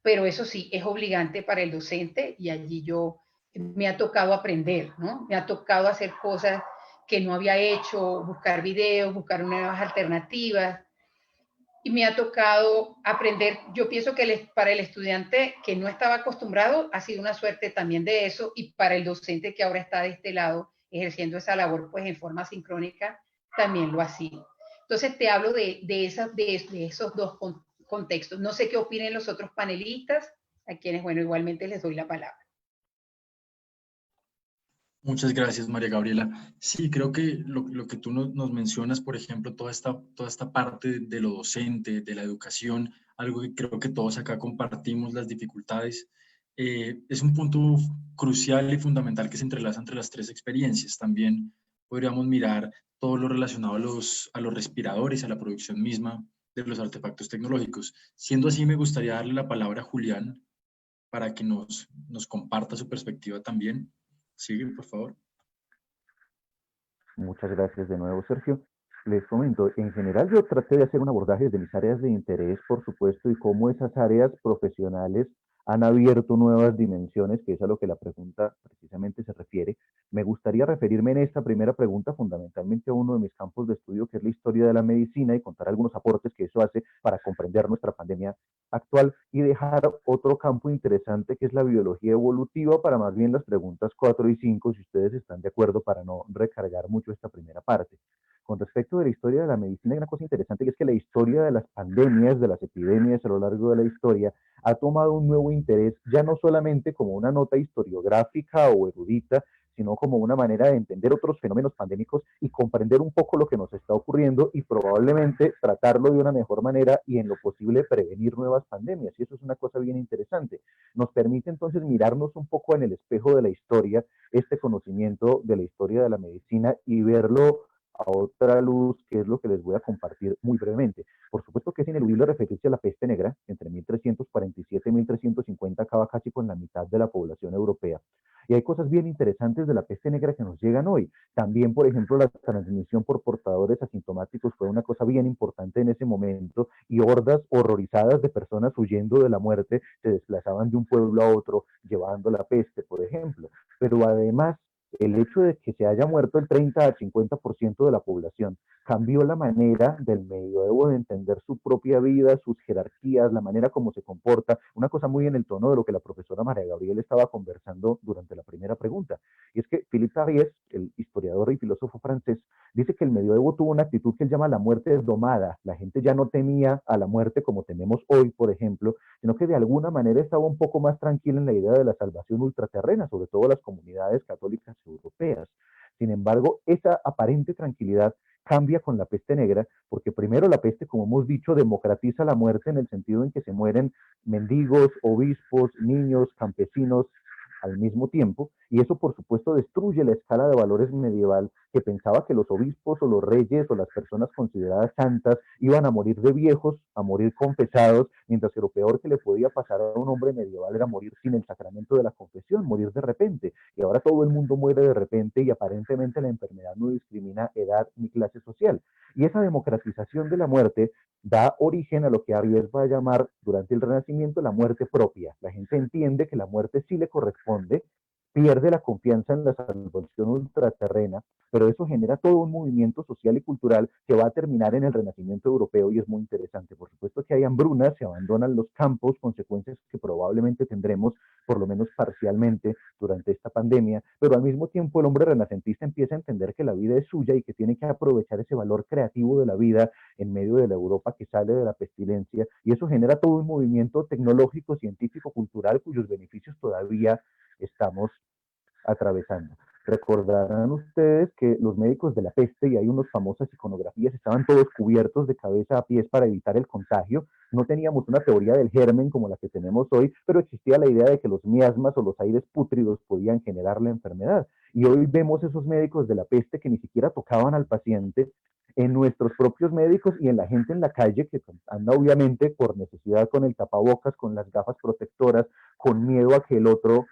pero eso sí, es obligante para el docente y allí me ha tocado aprender, ¿no? Me ha tocado hacer cosas que no había hecho, buscar videos, buscar nuevas alternativas, y me ha tocado aprender. Yo pienso que para el estudiante que no estaba acostumbrado ha sido una suerte también de eso, y para el docente que ahora está de este lado ejerciendo esa labor pues en forma sincrónica, también lo ha sido. Entonces te hablo de esos dos contextos. No sé qué opinen los otros panelistas, a quienes, bueno, igualmente les doy la palabra. Muchas gracias, María Gabriela. Sí, creo que lo que tú nos mencionas, por ejemplo, toda esta parte de lo docente, de la educación, algo que creo que todos acá compartimos, las dificultades, es un punto crucial y fundamental que se entrelaza entre las tres experiencias. También podríamos mirar todo lo relacionado a los respiradores, a la producción misma de los artefactos tecnológicos. Siendo así, me gustaría darle la palabra a Julián para que nos comparta su perspectiva también. Sigue, por favor. Muchas gracias de nuevo, Sergio. Les comento, en general yo traté de hacer un abordaje desde mis áreas de interés, por supuesto, y cómo esas áreas profesionales han abierto nuevas dimensiones, que es a lo que la pregunta precisamente se refiere. Me gustaría referirme en esta primera pregunta fundamentalmente a uno de mis campos de estudio, que es la historia de la medicina, y contar algunos aportes que eso hace para comprender nuestra pandemia actual, y dejar otro campo interesante que es la biología evolutiva para más bien las preguntas 4 y 5, si ustedes están de acuerdo, para no recargar mucho esta primera parte. Con respecto de la historia de la medicina, hay una cosa interesante, y es que la historia de las pandemias, de las epidemias a lo largo de la historia, ha tomado un nuevo interés, ya no solamente como una nota historiográfica o erudita, sino como una manera de entender otros fenómenos pandémicos y comprender un poco lo que nos está ocurriendo y probablemente tratarlo de una mejor manera y en lo posible prevenir nuevas pandemias. Y eso es una cosa bien interesante. Nos permite entonces mirarnos un poco en el espejo de la historia, este conocimiento de la historia de la medicina, y verlo a otra luz, que es lo que les voy a compartir muy brevemente. Por supuesto que es ineludible referirse a la peste negra. Entre 1347 y 1350 acaba casi con la mitad de la población europea. Y hay cosas bien interesantes de la peste negra que nos llegan hoy. También, por ejemplo, la transmisión por portadores asintomáticos fue una cosa bien importante en ese momento, y hordas horrorizadas de personas huyendo de la muerte se desplazaban de un pueblo a otro llevando la peste, por ejemplo. Pero además, el hecho de que se haya muerto el 30 al 50% de la población cambió la manera del medioevo de entender su propia vida, sus jerarquías, la manera como se comporta, una cosa muy en el tono de lo que la profesora María Gabriela estaba conversando durante la primera pregunta. Y es que Philippe Ariès, el historiador y filósofo francés, dice que el medioevo tuvo una actitud que él llama la muerte domada. La gente ya no temía a la muerte como tememos hoy, por ejemplo, sino que de alguna manera estaba un poco más tranquila en la idea de la salvación ultraterrena, sobre todo las comunidades católicas europeas. Sin embargo, esa aparente tranquilidad cambia con la peste negra, porque primero la peste, como hemos dicho, democratiza la muerte en el sentido en que se mueren mendigos, obispos, niños, campesinos al mismo tiempo, y eso por supuesto destruye la escala de valores medieval que pensaba que los obispos o los reyes o las personas consideradas santas iban a morir de viejos, a morir confesados, mientras que lo peor que le podía pasar a un hombre medieval era morir sin el sacramento de la confesión, morir de repente. Y ahora todo el mundo muere de repente y aparentemente la enfermedad no discrimina edad ni clase social. Y esa democratización de la muerte da origen a lo que Ariès va a llamar durante el Renacimiento la muerte propia. La gente entiende que la muerte sí le corresponde, pierde la confianza en la salvación ultraterrena, pero eso genera todo un movimiento social y cultural que va a terminar en el Renacimiento europeo y es muy interesante. Por supuesto que hay hambrunas, se abandonan los campos, consecuencias que probablemente tendremos, por lo menos parcialmente, durante esta pandemia, pero al mismo tiempo el hombre renacentista empieza a entender que la vida es suya y que tiene que aprovechar ese valor creativo de la vida en medio de la Europa que sale de la pestilencia, y eso genera todo un movimiento tecnológico, científico, cultural, cuyos beneficios todavía estamos atravesando. Recordarán ustedes que los médicos de la peste, y hay unas famosas iconografías, estaban todos cubiertos de cabeza a pies para evitar el contagio. No teníamos una teoría del germen como la que tenemos hoy, pero existía la idea de que los miasmas o los aires pútridos podían generar la enfermedad. Y hoy vemos esos médicos de la peste que ni siquiera tocaban al paciente, en nuestros propios médicos y en la gente en la calle que anda obviamente por necesidad con el tapabocas, con las gafas protectoras, con miedo a que el otro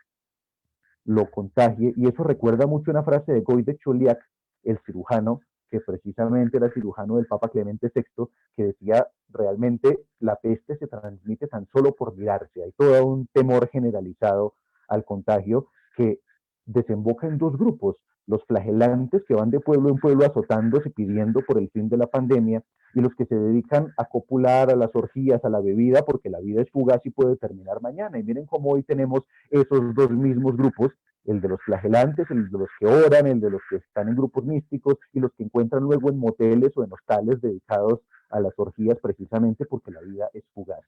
lo contagie, y eso recuerda mucho una frase de Guy de Chauliac, el cirujano, que precisamente era cirujano del Papa Clemente VI, que decía realmente la peste se transmite tan solo por mirarse, hay todo un temor generalizado al contagio que desemboca en dos grupos, los flagelantes que van de pueblo en pueblo azotándose pidiendo por el fin de la pandemia, y los que se dedican a copular, a las orgías, a la bebida, porque la vida es fugaz y puede terminar mañana. Y miren cómo hoy tenemos esos dos mismos grupos, el de los flagelantes, el de los que oran, el de los que están en grupos místicos y los que encuentran luego en moteles o en hostales dedicados a las orgías precisamente porque la vida es fugaz.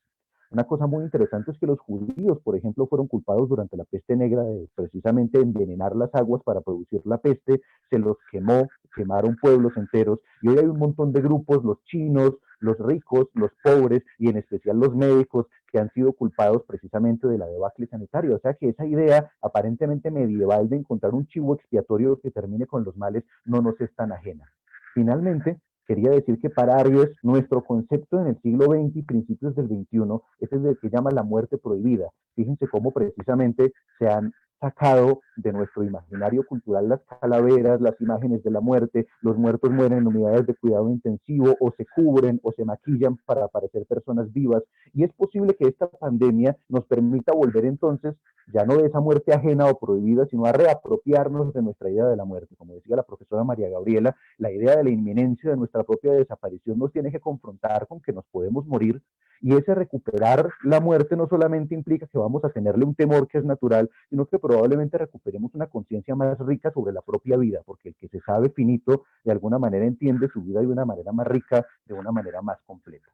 Una cosa muy interesante es que los judíos, por ejemplo, fueron culpados durante la peste negra de precisamente envenenar las aguas para producir la peste, se los quemó, quemaron pueblos enteros, y hoy hay un montón de grupos, los chinos, los ricos, los pobres, y en especial los médicos, que han sido culpados precisamente de la debacle sanitaria. O sea que esa idea aparentemente medieval de encontrar un chivo expiatorio que termine con los males no nos es tan ajena. Finalmente, quería decir que para Ariès, nuestro concepto en el siglo XX y principios del XXI es el que llama la muerte prohibida. Fíjense cómo precisamente se han sacado de nuestro imaginario cultural las calaveras, las imágenes de la muerte, los muertos mueren en unidades de cuidado intensivo o se cubren o se maquillan para parecer personas vivas, y es posible que esta pandemia nos permita volver entonces ya no de esa muerte ajena o prohibida, sino a reapropiarnos de nuestra idea de la muerte. Como decía la profesora María Gabriela, la idea de la inminencia de nuestra propia desaparición nos tiene que confrontar con que nos podemos morir, y ese recuperar la muerte no solamente implica que vamos a tenerle un temor que es natural, sino que probablemente recuperemos una conciencia más rica sobre la propia vida, porque el que se sabe finito de alguna manera entiende su vida de una manera más rica, de una manera más completa.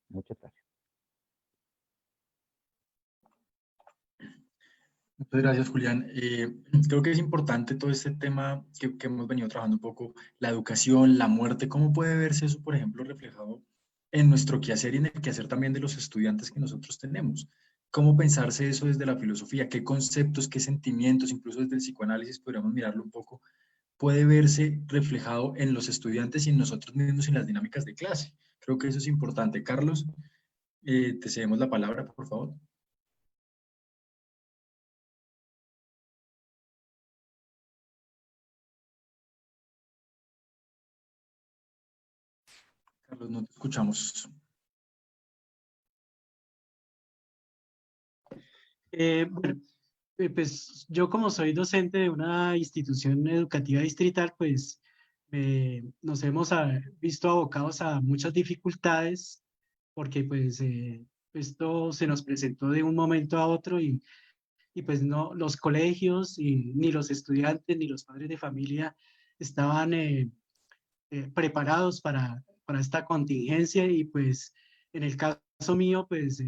Muchas gracias. Muchas gracias, Julián. Creo que es importante todo este tema que hemos venido trabajando un poco, la educación, la muerte, cómo puede verse eso, por ejemplo, reflejado en nuestro quehacer y en el quehacer también de los estudiantes que nosotros tenemos. ¿Cómo pensarse eso desde la filosofía? ¿Qué conceptos, qué sentimientos, incluso desde el psicoanálisis, podríamos mirarlo un poco, puede verse reflejado en los estudiantes y en nosotros mismos en las dinámicas de clase? Creo que eso es importante. Carlos, te cedemos la palabra, por favor. Carlos, no te escuchamos. Bueno, pues yo como soy docente de una institución educativa distrital, pues nos hemos visto abocados a muchas dificultades porque pues esto se nos presentó de un momento a otro y pues no, los colegios y ni los estudiantes ni los padres de familia estaban preparados para esta contingencia y pues en el caso mío, pues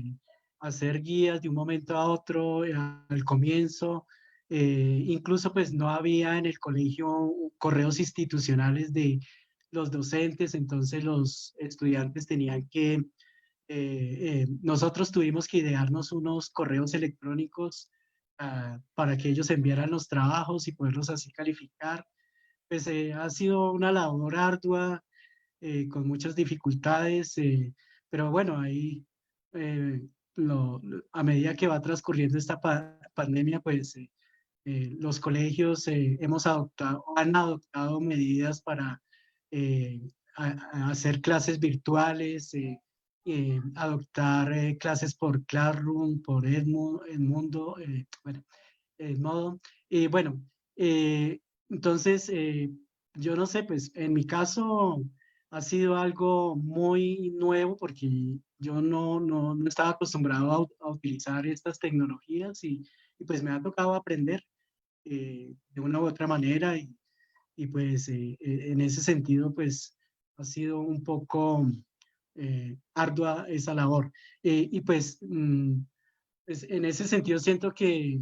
hacer guías de un momento a otro al comienzo, incluso pues no había en el colegio correos institucionales de los docentes, entonces los estudiantes tenían que, nosotros tuvimos que idearnos unos correos electrónicos para que ellos enviaran los trabajos y poderlos así calificar. Pues ha sido una labor ardua, con muchas dificultades, pero bueno, ahí a medida que va transcurriendo esta pandemia, pues los colegios han adoptado medidas para a hacer clases virtuales, adoptar clases por Classroom, por Edmundo, bueno, Edmodo. Y bueno, entonces, yo no sé, pues en mi caso ha sido algo muy nuevo porque yo no estaba acostumbrado a utilizar estas tecnologías y pues me ha tocado aprender de una u otra manera y pues en ese sentido pues ha sido un poco ardua esa labor. Y pues, en ese sentido siento que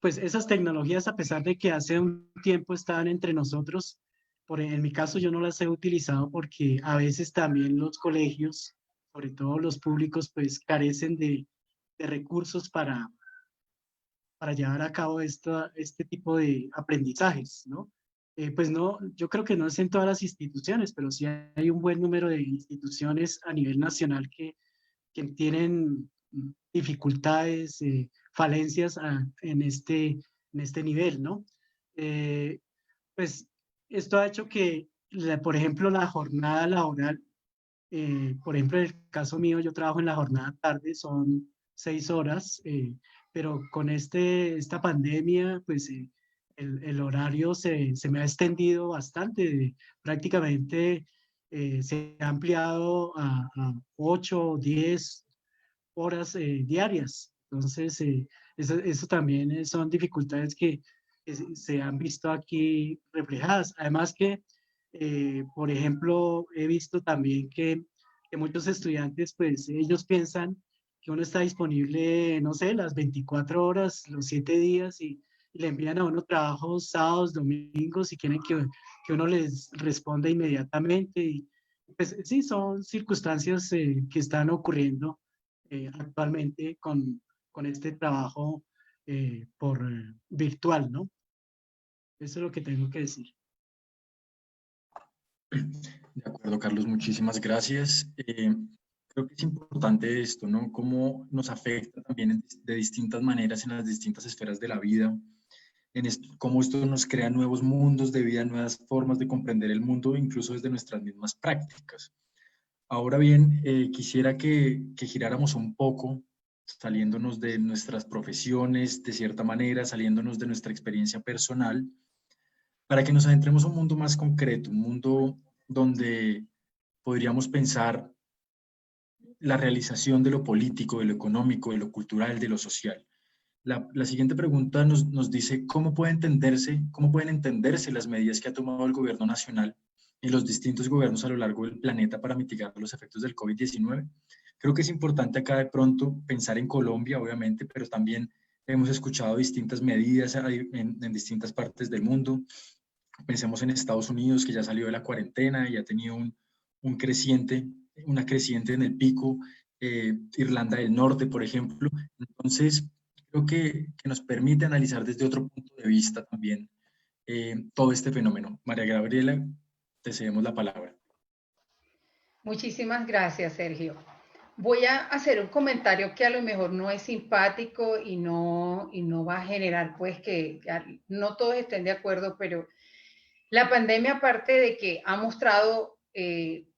pues esas tecnologías, a pesar de que hace un tiempo estaban entre nosotros, en mi caso yo no las he utilizado porque a veces también los colegios, sobre todo los públicos, pues carecen de recursos para llevar a cabo este tipo de aprendizajes, ¿no? Pues no, yo creo que no es en todas las instituciones, pero sí hay un buen número de instituciones a nivel nacional que tienen dificultades, falencias en este nivel, ¿no? Eh, pues esto ha hecho que, por ejemplo, la jornada laboral, por ejemplo, en el caso mío, yo trabajo en la jornada tarde, son 6 horas, pero con esta pandemia, pues el horario se me ha extendido bastante, prácticamente se ha ampliado a 8 o 10 horas diarias. Entonces, eso también son dificultades que se han visto aquí reflejadas. Además que, por ejemplo, he visto también que muchos estudiantes, pues ellos piensan que uno está disponible, no sé, las 24 horas, los 7 días y le envían a uno trabajos sábados, domingos y quieren que uno les responda inmediatamente. Y, pues sí, son circunstancias que están ocurriendo actualmente con este trabajo por virtual, ¿no? Eso es lo que tengo que decir. De acuerdo, Carlos, muchísimas gracias. Creo que es importante esto, ¿no? Cómo nos afecta también de distintas maneras en las distintas esferas de la vida, cómo esto nos crea nuevos mundos de vida, nuevas formas de comprender el mundo, incluso desde nuestras mismas prácticas. Ahora bien, quisiera que giráramos un poco, saliéndonos de nuestras profesiones, de cierta manera, saliéndonos de nuestra experiencia personal, para que nos adentremos a un mundo más concreto, un mundo donde podríamos pensar la realización de lo político, de lo económico, de lo cultural, de lo social. La siguiente pregunta nos dice cómo pueden entenderse las medidas que ha tomado el gobierno nacional y los distintos gobiernos a lo largo del planeta para mitigar los efectos del COVID-19. Creo que es importante acá de pronto pensar en Colombia, obviamente, pero también hemos escuchado distintas medidas en distintas partes del mundo. Pensemos en Estados Unidos, que ya salió de la cuarentena y ha tenido una creciente en el pico, Irlanda del Norte, por ejemplo. Entonces, creo que nos permite analizar desde otro punto de vista también todo este fenómeno. María Gabriela, te cedemos la palabra. Muchísimas gracias, Sergio. Voy a hacer un comentario que a lo mejor no es simpático y no va a generar pues que no todos estén de acuerdo, pero la pandemia, aparte de que ha mostrado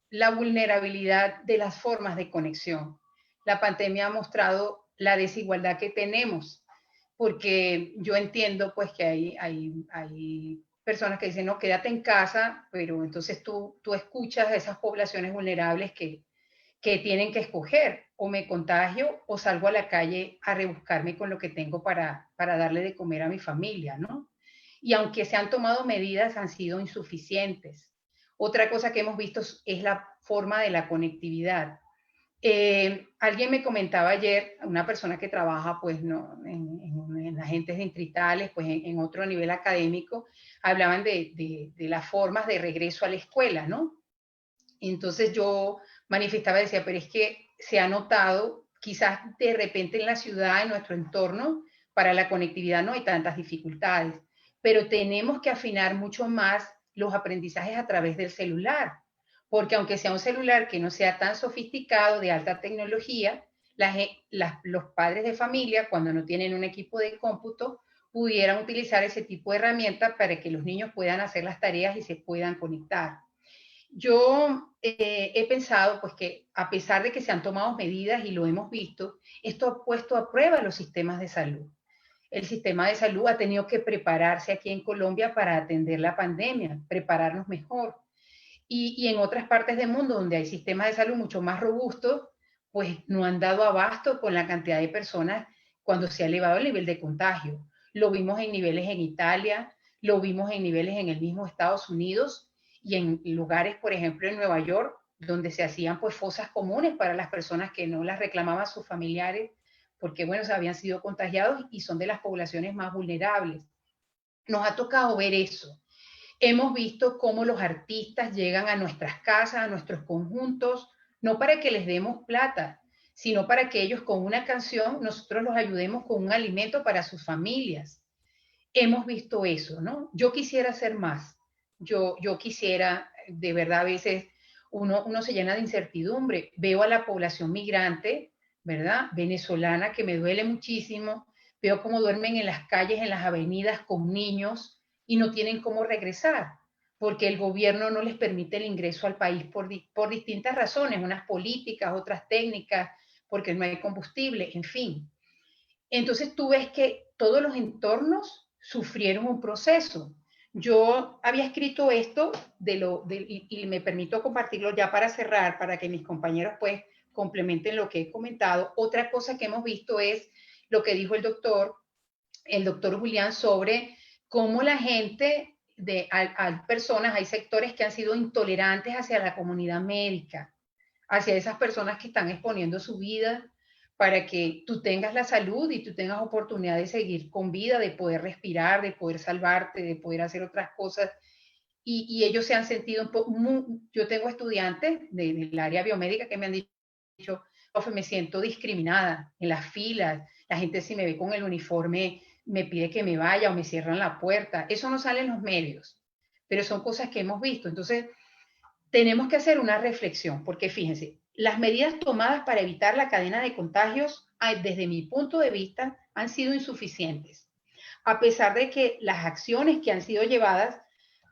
la vulnerabilidad de las formas de conexión, la pandemia ha mostrado la desigualdad que tenemos. porque yo entiendo pues que hay personas que dicen, no, quédate en casa, pero entonces tú escuchas a esas poblaciones vulnerables que tienen que escoger, o me contagio o salgo a la calle a rebuscarme con lo que tengo para darle de comer a mi familia, ¿no? Y aunque se han tomado medidas, han sido insuficientes. Otra cosa que hemos visto es la forma de la conectividad. Alguien me comentaba ayer, una persona que trabaja pues no, en agentes distritales, pues en otro nivel académico, hablaban de las formas de regreso a la escuela, ¿no? Entonces yo manifestaba, decía, pero es que se ha notado, quizás de repente en la ciudad, en nuestro entorno, para la conectividad no hay tantas dificultades, pero tenemos que afinar mucho más los aprendizajes a través del celular, porque aunque sea un celular que no sea tan sofisticado, de alta tecnología, los padres de familia, cuando no tienen un equipo de cómputo, pudieran utilizar ese tipo de herramientas para que los niños puedan hacer las tareas y se puedan conectar. Yo he pensado pues que a pesar de que se han tomado medidas y lo hemos visto, esto ha puesto a prueba los sistemas de salud. El sistema de salud ha tenido que prepararse aquí en Colombia para atender la pandemia, prepararnos mejor. Y en otras partes del mundo donde hay sistemas de salud mucho más robustos, pues no han dado abasto con la cantidad de personas cuando se ha elevado el nivel de contagio. Lo vimos en niveles en Italia, lo vimos en niveles en el mismo Estados Unidos y en lugares, por ejemplo, en Nueva York, donde se hacían pues fosas comunes para las personas que no las reclamaban sus familiares, porque bueno, se habían sido contagiados y son de las poblaciones más vulnerables. Nos ha tocado ver eso. Hemos visto cómo los artistas llegan a nuestras casas, a nuestros conjuntos, no para que les demos plata, sino para que ellos con una canción nosotros los ayudemos con un alimento para sus familias. Hemos visto eso, ¿no? Yo quisiera hacer más. Yo quisiera, de verdad, a veces uno se llena de incertidumbre. Veo a la población migrante, ¿verdad? Venezolana, que me duele muchísimo. Veo cómo duermen en las calles, en las avenidas con niños y no tienen cómo regresar, porque el gobierno no les permite el ingreso al país por distintas razones, unas políticas, otras técnicas, porque no hay combustible, en fin. Entonces tú ves que todos los entornos sufrieron un proceso. Yo había escrito esto y me permito compartirlo ya para cerrar, para que mis compañeros pues complementen lo que he comentado. Otra cosa que hemos visto es lo que dijo el doctor Julián, sobre cómo la gente, hay personas, hay sectores que han sido intolerantes hacia la comunidad médica, hacia esas personas que están exponiendo su vida para que tú tengas la salud y tú tengas oportunidad de seguir con vida, de poder respirar, de poder salvarte, de poder hacer otras cosas. Y ellos se han sentido un poco, yo tengo estudiantes del área biomédica que me han dicho, profe, me siento discriminada en las filas, la gente si me ve con el uniforme me pide que me vaya o me cierran la puerta. Eso no sale en los medios, pero son cosas que hemos visto. Entonces, tenemos que hacer una reflexión, porque fíjense, las medidas tomadas para evitar la cadena de contagios, desde mi punto de vista, han sido insuficientes, a pesar de que las acciones que han sido llevadas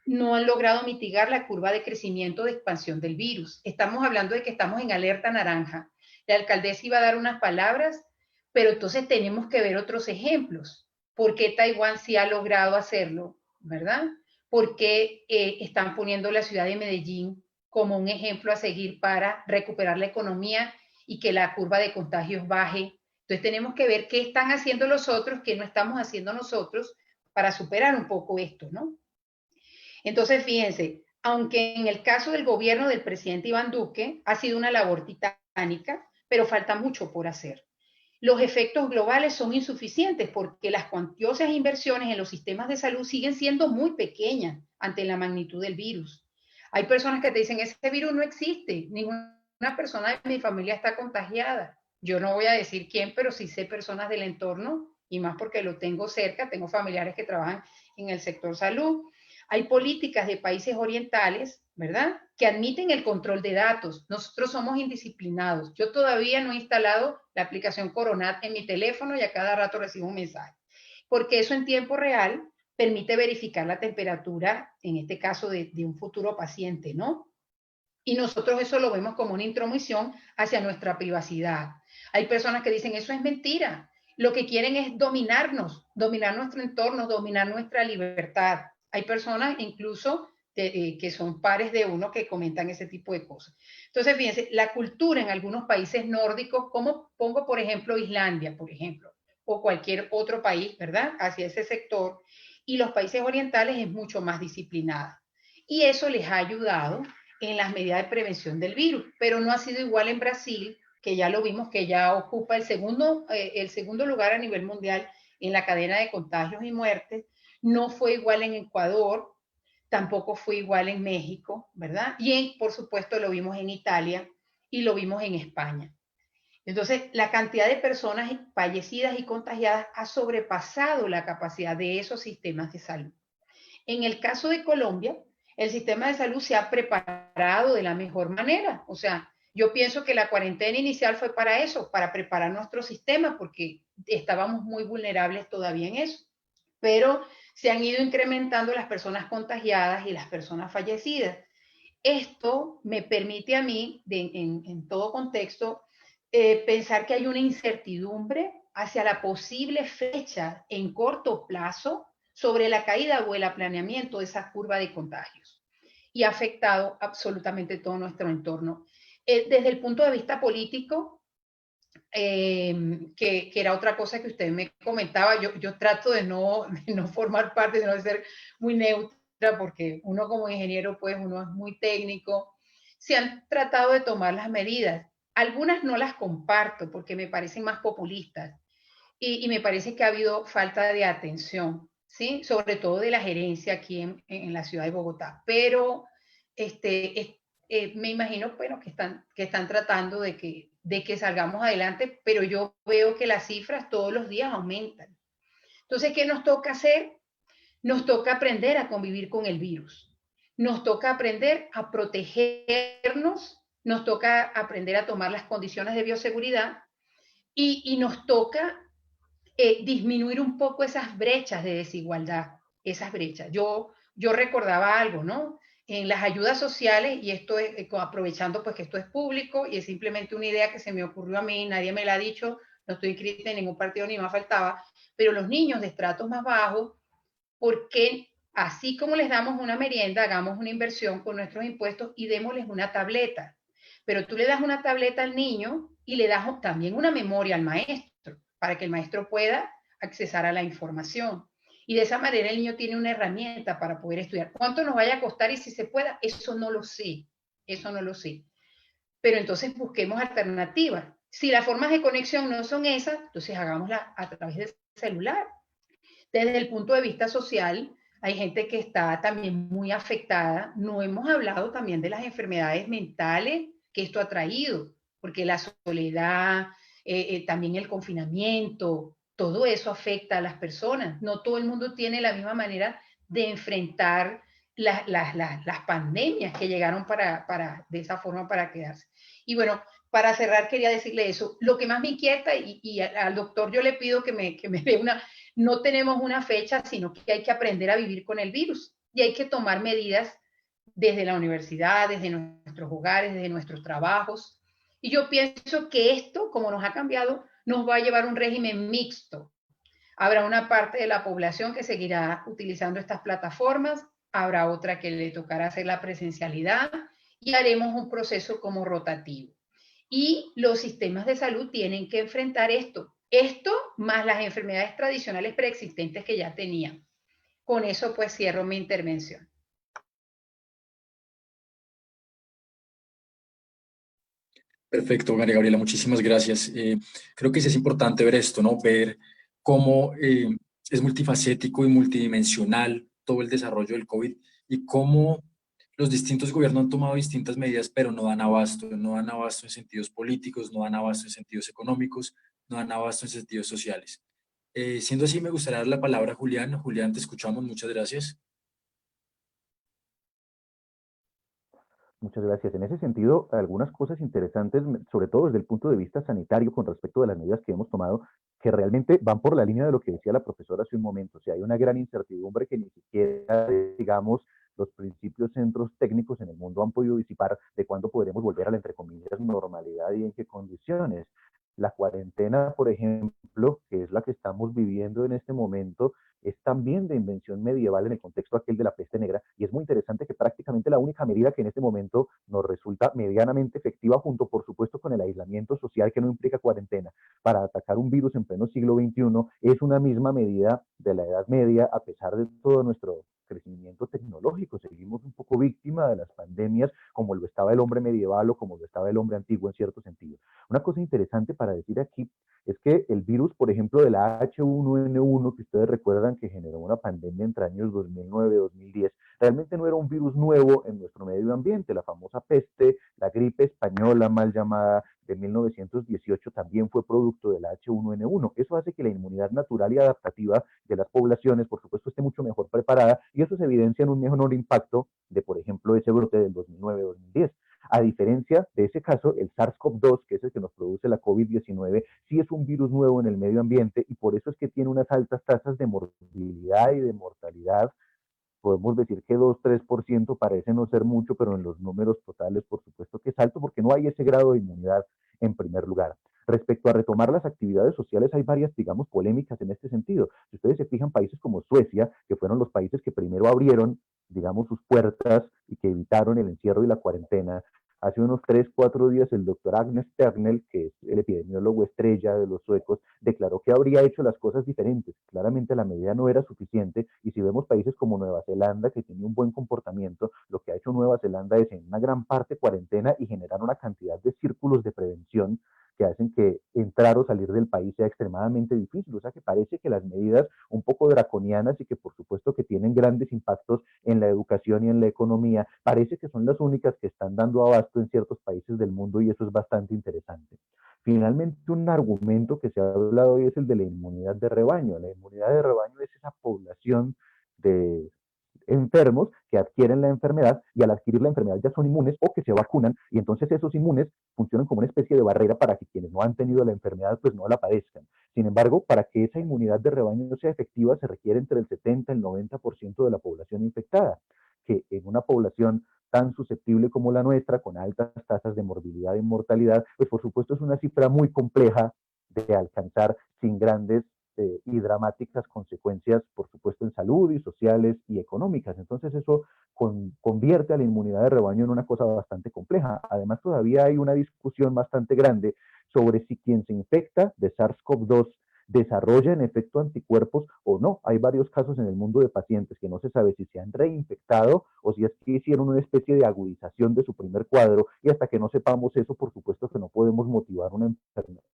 no han logrado mitigar la curva de crecimiento de expansión del virus. Estamos hablando de que estamos en alerta naranja. La alcaldesa iba a dar unas palabras, pero entonces tenemos que ver otros ejemplos. ¿Por qué Taiwán sí ha logrado hacerlo? ¿Verdad? ¿Por qué están poniendo la ciudad de Medellín como un ejemplo a seguir para recuperar la economía y que la curva de contagios baje? Entonces tenemos que ver qué están haciendo los otros, qué no estamos haciendo nosotros para superar un poco esto, ¿no? Entonces, fíjense, aunque en el caso del gobierno del presidente Iván Duque ha sido una labor titánica, pero falta mucho por hacer. Los efectos globales son insuficientes porque las cuantiosas inversiones en los sistemas de salud siguen siendo muy pequeñas ante la magnitud del virus. Hay personas que te dicen, ese virus no existe, ninguna persona de mi familia está contagiada. Yo no voy a decir quién, pero sí sé personas del entorno, y más porque lo tengo cerca, tengo familiares que trabajan en el sector salud. Hay políticas de países orientales, ¿verdad?, que admiten el control de datos. Nosotros somos indisciplinados. Yo todavía no he instalado la aplicación Coronat en mi teléfono y a cada rato recibo un mensaje, porque eso en tiempo real permite verificar la temperatura, en este caso de un futuro paciente, ¿no? Y nosotros eso lo vemos como una intromisión hacia nuestra privacidad. Hay personas que dicen, eso es mentira. lo que quieren es dominarnos, dominar nuestro entorno, dominar nuestra libertad. Hay personas incluso que son pares de uno que comentan ese tipo de cosas. Entonces, fíjense, la cultura en algunos países nórdicos, como pongo por ejemplo Islandia, por ejemplo, o cualquier otro país, ¿verdad? Hacia ese sector, y los países orientales es mucho más disciplinada. Y eso les ha ayudado en las medidas de prevención del virus, pero no ha sido igual en Brasil, que ya lo vimos, que ya ocupa el segundo lugar a nivel mundial en la cadena de contagios y muertes. No fue igual en Ecuador, tampoco fue igual en México, ¿verdad? Y por supuesto lo vimos en Italia y lo vimos en España. Entonces, la cantidad de personas fallecidas y contagiadas ha sobrepasado la capacidad de esos sistemas de salud. En el caso de Colombia, el sistema de salud se ha preparado de la mejor manera. O sea, yo pienso que la cuarentena inicial fue para eso, para preparar nuestro sistema, porque estábamos muy vulnerables todavía en eso. Pero se han ido incrementando las personas contagiadas y las personas fallecidas. Esto me permite a mí, en todo contexto, pensar que hay una incertidumbre hacia la posible fecha en corto plazo sobre la caída o el aplaneamiento de esa curva de contagios. Y ha afectado absolutamente todo nuestro entorno. Desde el punto de vista político, que era otra cosa que usted me comentaba, yo trato de no formar parte, de no ser muy neutra, porque uno como ingeniero, pues uno es muy técnico. Se han tratado de tomar las medidas. Algunas no las comparto porque me parecen más populistas y me parece que ha habido falta de atención, ¿sí? Sobre todo de la gerencia aquí en la ciudad de Bogotá. Pero me imagino, bueno, que están tratando de que salgamos adelante, pero yo veo que las cifras todos los días aumentan. Entonces, ¿qué nos toca hacer? Nos toca aprender a convivir con el virus. Nos toca aprender a protegernos, nos toca aprender a tomar las condiciones de bioseguridad y nos toca disminuir un poco esas brechas de desigualdad, esas brechas. Yo recordaba algo, ¿no? En las ayudas sociales, y esto es aprovechando pues que esto es público y es simplemente una idea que se me ocurrió a mí, nadie me la ha dicho, no estoy inscrita en ningún partido ni más faltaba, pero los niños de estratos más bajos, ¿por qué así como les damos una merienda, hagamos una inversión con nuestros impuestos y démosles una tableta? Pero tú le das una tableta al niño y le das también una memoria al maestro para que el maestro pueda accesar a la información. Y de esa manera el niño tiene una herramienta para poder estudiar. ¿Cuánto nos vaya a costar y si se pueda? Eso no lo sé. Eso no lo sé. Pero entonces busquemos alternativas. Si las formas de conexión no son esas, entonces hagámosla a través del celular. Desde el punto de vista social, hay gente que está también muy afectada. No hemos hablado también de las enfermedades mentales que esto ha traído, porque la soledad, también el confinamiento, todo eso afecta a las personas. No todo el mundo tiene la misma manera de enfrentar las pandemias que llegaron de esa forma para quedarse. Y bueno, para cerrar quería decirle eso. Lo que más me inquieta, y al doctor yo le pido que me dé una, no tenemos una fecha, sino que hay que aprender a vivir con el virus y hay que tomar medidas desde la universidad, desde nuestros hogares, desde nuestros trabajos. Y yo pienso que esto, como nos ha cambiado, nos va a llevar a un régimen mixto. Habrá una parte de la población que seguirá utilizando estas plataformas, habrá otra que le tocará hacer la presencialidad y haremos un proceso como rotativo. Y los sistemas de salud tienen que enfrentar esto. Esto más las enfermedades tradicionales preexistentes que ya tenían. Con eso pues cierro mi intervención. Perfecto, María Gabriela, muchísimas gracias. Creo que sí es importante ver esto, ¿no? Ver cómo es multifacético y multidimensional todo el desarrollo del COVID y cómo los distintos gobiernos han tomado distintas medidas, pero no dan abasto en sentidos políticos, no dan abasto en sentidos económicos, no dan abasto en sentidos sociales. Siendo así, me gustaría dar la palabra a Julián. Julián, te escuchamos, muchas gracias. Muchas gracias. En ese sentido, algunas cosas interesantes, sobre todo desde el punto de vista sanitario, con respecto de las medidas que hemos tomado, que realmente van por la línea de lo que decía la profesora hace un momento. O sea, hay una gran incertidumbre que ni siquiera, digamos, los principios centros técnicos en el mundo han podido disipar de cuándo podremos volver a la, entre comillas, normalidad y en qué condiciones. La cuarentena, por ejemplo, que es la que estamos viviendo en este momento, es también de invención medieval en el contexto aquel de la peste negra, y es muy interesante que prácticamente la única medida que en este momento nos resulta medianamente efectiva, junto por supuesto con el aislamiento social que no implica cuarentena, para atacar un virus en pleno siglo XXI, es una misma medida de la Edad Media, a pesar de todo nuestro crecimiento tecnológico. Seguimos un poco víctima de las pandemias, como lo estaba el hombre medieval o como lo estaba el hombre antiguo en cierto sentido. Una cosa interesante para decir aquí es que el virus, por ejemplo, de la H1N1, que ustedes recuerdan que generó una pandemia entre años 2009 y 2010, realmente no era un virus nuevo en nuestro medio ambiente. La famosa peste, la gripe española mal llamada de 1918, también fue producto de la H1N1. Eso hace que la inmunidad natural y adaptativa de las poblaciones, por supuesto, esté mucho mejor preparada, y eso se evidencia en un menor impacto de, por ejemplo, ese brote del 2009-2010. A diferencia de ese caso, el SARS-CoV-2, que es el que nos produce la COVID-19, sí es un virus nuevo en el medio ambiente, y por eso es que tiene unas altas tasas de morbilidad y de mortalidad. Podemos decir que 2-3% parece no ser mucho, pero en los números totales, por supuesto que es alto, porque no hay ese grado de inmunidad en primer lugar. Respecto a retomar las actividades sociales, hay varias, digamos, polémicas en este sentido. Si ustedes se fijan, países como Suecia, que fueron los países que primero abrieron, digamos, sus puertas y que evitaron el encierro y la cuarentena, hace unos 3-4 días el doctor Agnes Ternel, que es el epidemiólogo estrella de los suecos, declaró que habría hecho las cosas diferentes. Claramente la medida no era suficiente, y si vemos países como Nueva Zelanda, que tiene un buen comportamiento, lo que ha hecho Nueva Zelanda es en una gran parte cuarentena y generar una cantidad de círculos de prevención que hacen que entrar o salir del país sea extremadamente difícil. O sea que parece que las medidas un poco draconianas, y que por supuesto que tienen grandes impactos en la educación y en la economía, parece que son las únicas que están dando abasto en ciertos países del mundo, y eso es bastante interesante. Finalmente, un argumento que se ha hablado hoy es el de la inmunidad de rebaño. La inmunidad de rebaño es esa población de enfermos que adquieren la enfermedad, y al adquirir la enfermedad ya son inmunes o que se vacunan, y entonces esos inmunes funcionan como una especie de barrera para que quienes no han tenido la enfermedad pues no la padezcan. Sin embargo, para que esa inmunidad de rebaño sea efectiva, se requiere entre el 70 y el 90% de la población infectada, que en una población tan susceptible como la nuestra, con altas tasas de morbilidad y mortalidad, pues por supuesto es una cifra muy compleja de alcanzar sin grandes y dramáticas consecuencias, por supuesto, en salud y sociales y económicas. Entonces eso convierte a la inmunidad de rebaño en una cosa bastante compleja. Además, todavía hay una discusión bastante grande sobre si quien se infecta de SARS-CoV-2 desarrolla en efecto anticuerpos o no. Hay varios casos en el mundo de pacientes que no se sabe si se han reinfectado o si es que hicieron una especie de agudización de su primer cuadro, y hasta que no sepamos eso, por supuesto que no podemos motivar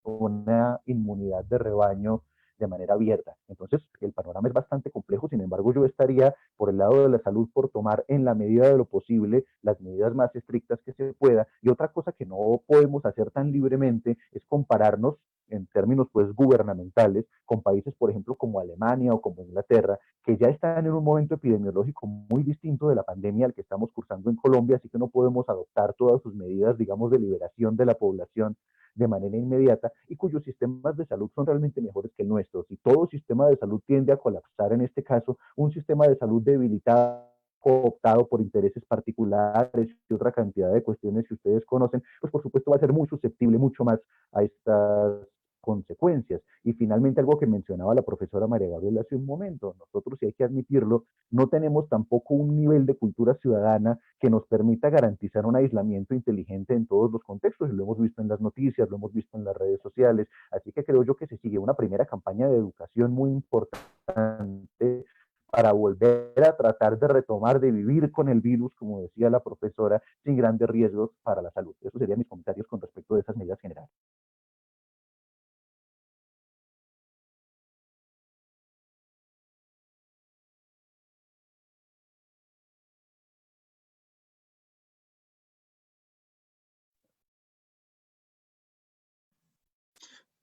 una inmunidad de rebaño de manera abierta. Entonces, el panorama es bastante complejo. Sin embargo, yo estaría por el lado de la salud por tomar en la medida de lo posible las medidas más estrictas que se pueda. Y otra cosa que no podemos hacer tan libremente es compararnos en términos pues gubernamentales con países, por ejemplo, como Alemania o como Inglaterra, que ya están en un momento epidemiológico muy distinto de la pandemia al que estamos cursando en Colombia, así que no podemos adoptar todas sus medidas, digamos, de liberación de la población de manera inmediata, y cuyos sistemas de salud son realmente mejores que el nuestro. Si todo sistema de salud tiende a colapsar, en este caso, un sistema de salud debilitado, cooptado por intereses particulares y otra cantidad de cuestiones que ustedes conocen, pues por supuesto va a ser muy susceptible mucho más a estas consecuencias. Y finalmente, algo que mencionaba la profesora María Gabriela hace un momento, nosotros, y hay que admitirlo, no tenemos tampoco un nivel de cultura ciudadana que nos permita garantizar un aislamiento inteligente en todos los contextos, y lo hemos visto en las noticias, lo hemos visto en las redes sociales. Así que creo yo que se sigue una primera campaña de educación muy importante para volver a tratar de retomar, de vivir con el virus, como decía la profesora, sin grandes riesgos para la salud. Esos serían mis comentarios con respecto a esas medidas generales.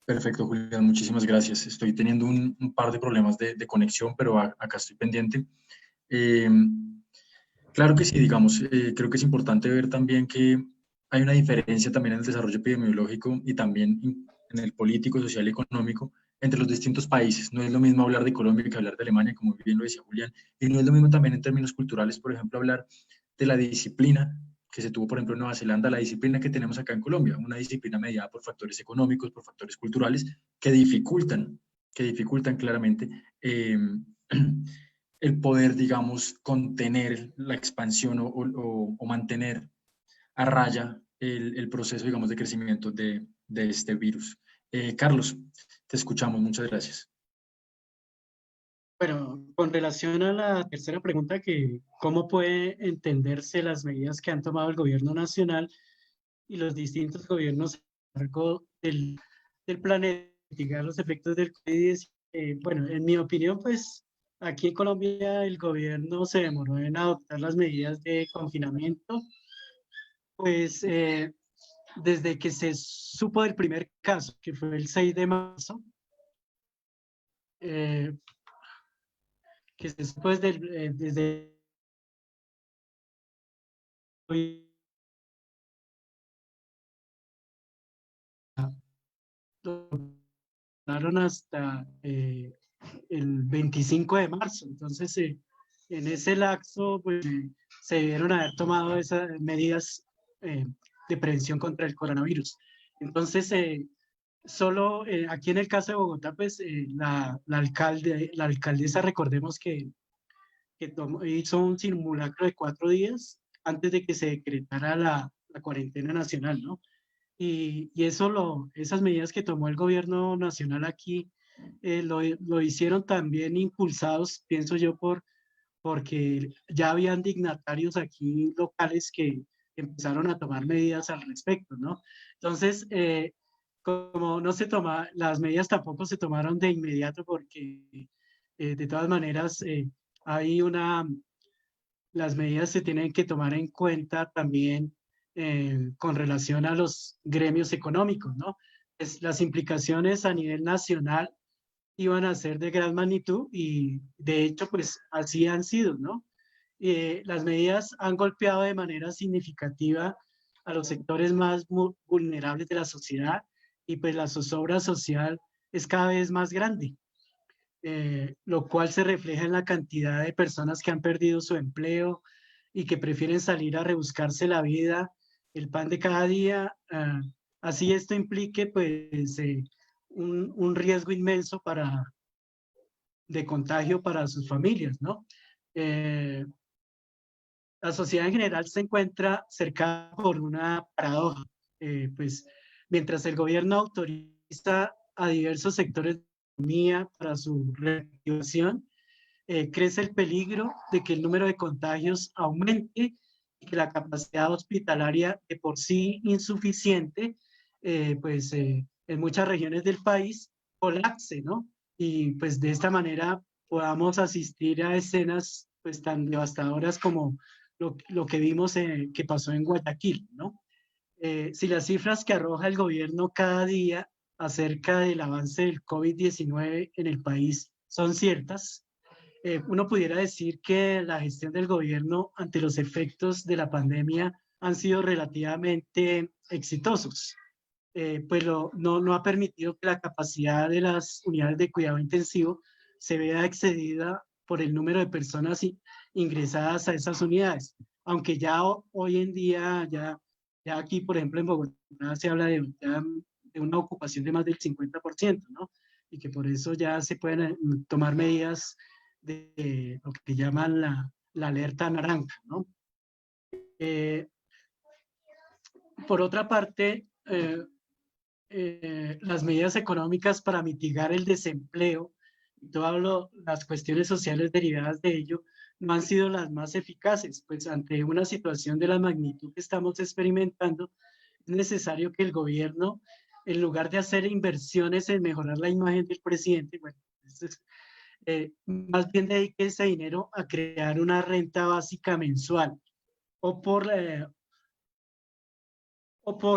Perfecto, Julián, muchísimas gracias. Estoy teniendo un par de problemas de conexión, pero acá estoy pendiente. Claro que sí, digamos, creo que es importante ver también que hay una diferencia también en el desarrollo epidemiológico y también en el político, social y económico entre los distintos países. No es lo mismo hablar de Colombia que hablar de Alemania, como bien lo decía Julián, y no es lo mismo también en términos culturales, por ejemplo, hablar de la disciplina que se tuvo, por ejemplo, en Nueva Zelanda, la disciplina que tenemos acá en Colombia, una disciplina mediada por factores económicos, por factores culturales, que dificultan claramente el poder, digamos, contener la expansión o mantener a raya el proceso, digamos, de crecimiento de este virus. Carlos, te escuchamos, muchas gracias. Bueno, con relación a la tercera pregunta, que cómo puede entenderse las medidas que han tomado el gobierno nacional y los distintos gobiernos a lo largo del planeta, mitigar los efectos del COVID-19. Bueno, en mi opinión, pues aquí en Colombia el gobierno se demoró en adoptar las medidas de confinamiento, pues desde que se supo del primer caso, que fue el 6 de marzo, que se supo desde hasta el 25 de marzo. Entonces, en ese lapso, pues, se debieron haber tomado esas medidas de prevención contra el coronavirus. Entonces, solo aquí en el caso de Bogotá, pues la alcaldesa, recordemos que hizo un simulacro de 4 días antes de que se decretara la cuarentena nacional, ¿no? Y esas medidas que tomó el gobierno nacional aquí lo hicieron también impulsados, pienso yo, porque ya habían dignatarios aquí locales que empezaron a tomar medidas al respecto, ¿no? Entonces, como no se toma, las medidas tampoco se tomaron de inmediato porque de todas maneras las medidas se tienen que tomar en cuenta también con relación a los gremios económicos, ¿no? Las implicaciones a nivel nacional iban a ser de gran magnitud y de hecho pues así han sido, ¿no? Las medidas han golpeado de manera significativa a los sectores más vulnerables de la sociedad y pues la zozobra social es cada vez más grande. Lo cual se refleja en la cantidad de personas que han perdido su empleo y que prefieren salir a rebuscarse la vida, el pan de cada día. Así esto implique pues un riesgo inmenso de contagio para sus familias, ¿no? La sociedad en general se encuentra cercada por una paradoja, pues mientras el gobierno autoriza a diversos sectores de la economía para su reactivación, crece el peligro de que el número de contagios aumente y que la capacidad hospitalaria, de por sí insuficiente, en muchas regiones del país colapse, ¿no? Y pues de esta manera podamos asistir a escenas pues tan devastadoras como lo que vimos que pasó en Guayaquil, ¿no? Si las cifras que arroja el gobierno cada día acerca del avance del COVID-19 en el país son ciertas, uno pudiera decir que la gestión del gobierno ante los efectos de la pandemia han sido relativamente exitosos, pues no ha permitido que la capacidad de las unidades de cuidado intensivo se vea excedida por el número de personas ingresadas a esas unidades, aunque ya hoy en día, ya aquí, por ejemplo, en Bogotá se habla de una ocupación de más del 50%, ¿no? Y que por eso ya se pueden tomar medidas de lo que llaman la alerta naranja, ¿no? Por otra parte, las medidas económicas para mitigar el desempleo y todas las cuestiones sociales derivadas de ello no han sido las más eficaces, pues ante una situación de la magnitud que estamos experimentando, es necesario que el gobierno, en lugar de hacer inversiones en mejorar la imagen del presidente, bueno, más bien dedique ese dinero a crear una renta básica mensual o por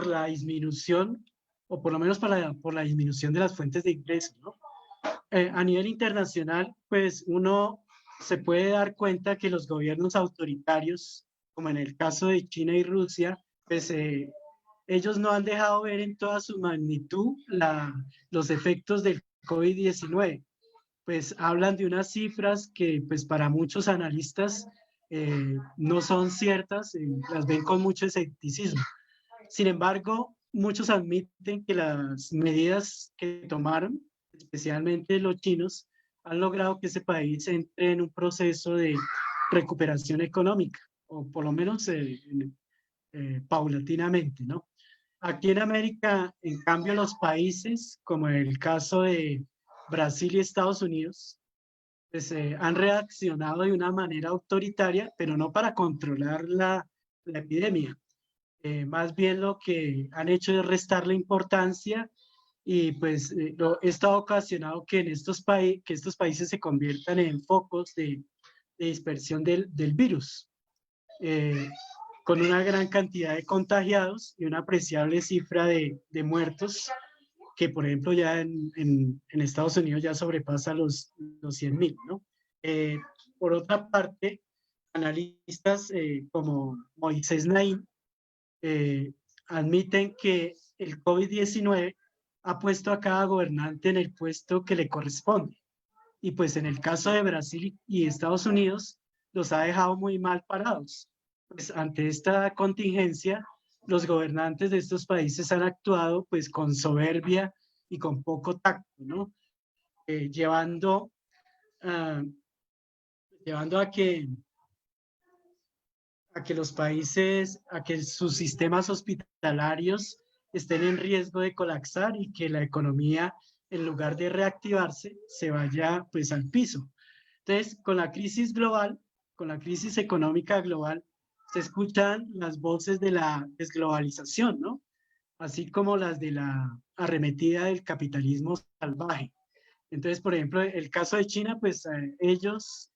la disminución, o por lo menos por la disminución de las fuentes de ingresos, ¿no? A nivel internacional, pues uno se puede dar cuenta que los gobiernos autoritarios, como en el caso de China y Rusia, pues ellos no han dejado ver en toda su magnitud los efectos del COVID-19. Pues hablan de unas cifras que pues para muchos analistas no son ciertas, las ven con mucho escepticismo. Sin embargo, muchos admiten que las medidas que tomaron, especialmente los chinos, han logrado que ese país entre en un proceso de recuperación económica, o por lo menos paulatinamente, ¿no? Aquí en América, en cambio, los países, como en el caso de Brasil y Estados Unidos, pues, han reaccionado de una manera autoritaria, pero no para controlar la epidemia. Más bien lo que han hecho es restarle importancia y pues esto ha ocasionado que, que estos países se conviertan en focos de dispersión del virus, con una gran cantidad de contagiados y una apreciable cifra de muertos, que por ejemplo ya en Estados Unidos ya sobrepasa los 100.000, ¿no? Por otra parte, analistas como Moisés Naim admiten que el COVID-19 ha puesto a cada gobernante en el puesto que le corresponde. Y pues en el caso de Brasil y Estados Unidos, los ha dejado muy mal parados. Pues ante esta contingencia, los gobernantes de estos países han actuado pues con soberbia y con poco tacto, ¿no? Llevando a que los países, a que sus sistemas hospitalarios estén en riesgo de colapsar y que la economía, en lugar de reactivarse, se vaya pues al piso. Entonces, con la crisis global, con la crisis económica global, se escuchan las voces de la desglobalización, ¿no? Así como las de la arremetida del capitalismo salvaje. Entonces, por ejemplo, el caso de China, pues ellos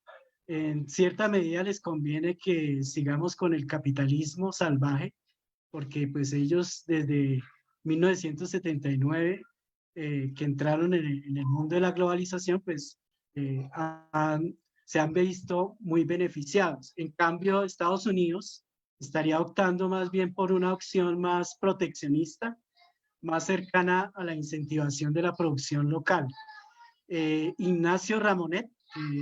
en cierta medida les conviene que sigamos con el capitalismo salvaje, porque pues ellos desde 1979, que entraron en el mundo de la globalización, pues se han visto muy beneficiados. En cambio, Estados Unidos estaría optando más bien por una opción más proteccionista, más cercana a la incentivación de la producción local. Ignacio Ramonet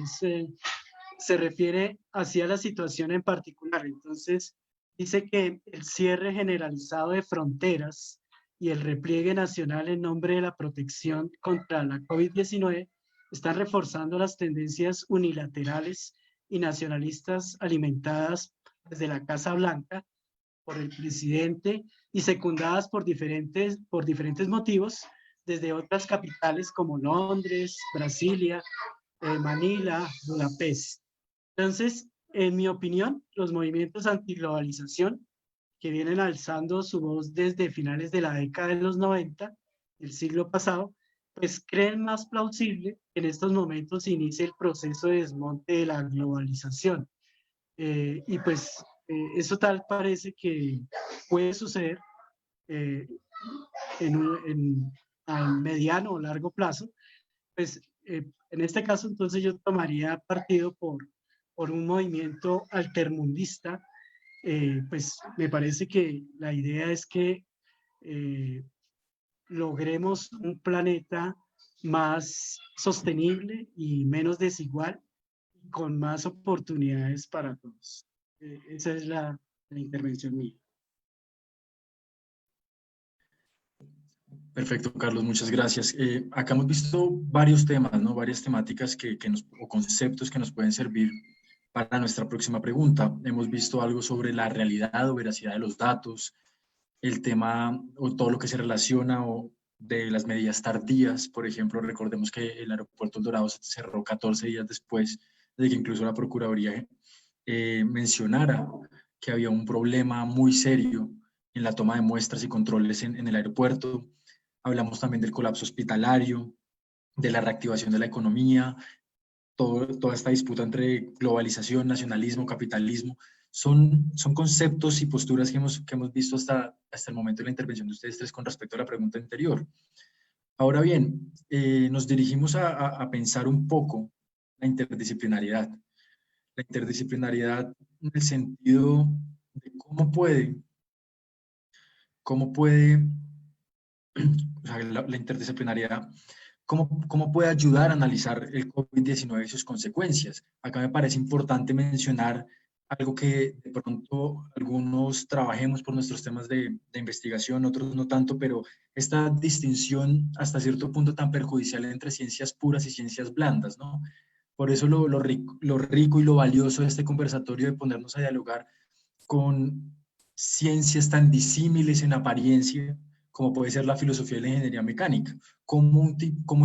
se refiere hacia la situación en particular. Entonces, dice que el cierre generalizado de fronteras y el repliegue nacional en nombre de la protección contra la COVID-19 están reforzando las tendencias unilaterales y nacionalistas alimentadas desde la Casa Blanca por el presidente y secundadas por diferentes motivos desde otras capitales como Londres, Brasilia, Manila, Budapest. Entonces, en mi opinión, los movimientos antiglobalización que vienen alzando su voz desde finales de la década de los 90, del siglo pasado, pues creen más plausible que en estos momentos se inicie el proceso de desmonte de la globalización. Y pues eso tal parece que puede suceder a mediano o largo plazo. Pues en este caso entonces yo tomaría partido por un movimiento altermundista. Pues me parece que la idea es que logremos un planeta más sostenible y menos desigual, con más oportunidades para todos. Esa es la intervención mía. Perfecto, Carlos, muchas gracias. Acá hemos visto varios temas, ¿no? Varias temáticas o conceptos que nos pueden servir para nuestra próxima pregunta. Hemos visto algo sobre la realidad o veracidad de los datos, el tema o todo lo que se relaciona o de las medidas tardías. Por ejemplo, recordemos que el aeropuerto El Dorado se cerró 14 días después de que incluso la Procuraduría mencionara que había un problema muy serio en la toma de muestras y controles en el aeropuerto. Hablamos también del colapso hospitalario, de la reactivación de la economía, toda esta disputa entre globalización, nacionalismo, capitalismo. Son conceptos y posturas que hemos visto hasta el momento de la intervención de ustedes tres con respecto a la pregunta anterior. Ahora bien, nos dirigimos a pensar un poco la interdisciplinariedad. La interdisciplinariedad en el sentido de cómo puede o sea, la interdisciplinariedad, ¿cómo puede ayudar a analizar el COVID-19 y sus consecuencias? Acá me parece importante mencionar algo que de pronto algunos trabajemos por nuestros temas de investigación, otros no tanto, pero esta distinción hasta cierto punto tan perjudicial entre ciencias puras y ciencias blandas, ¿no? Por eso lo rico y lo valioso de este conversatorio de ponernos a dialogar con ciencias tan disímiles en apariencia como puede ser la filosofía y la ingeniería mecánica, cómo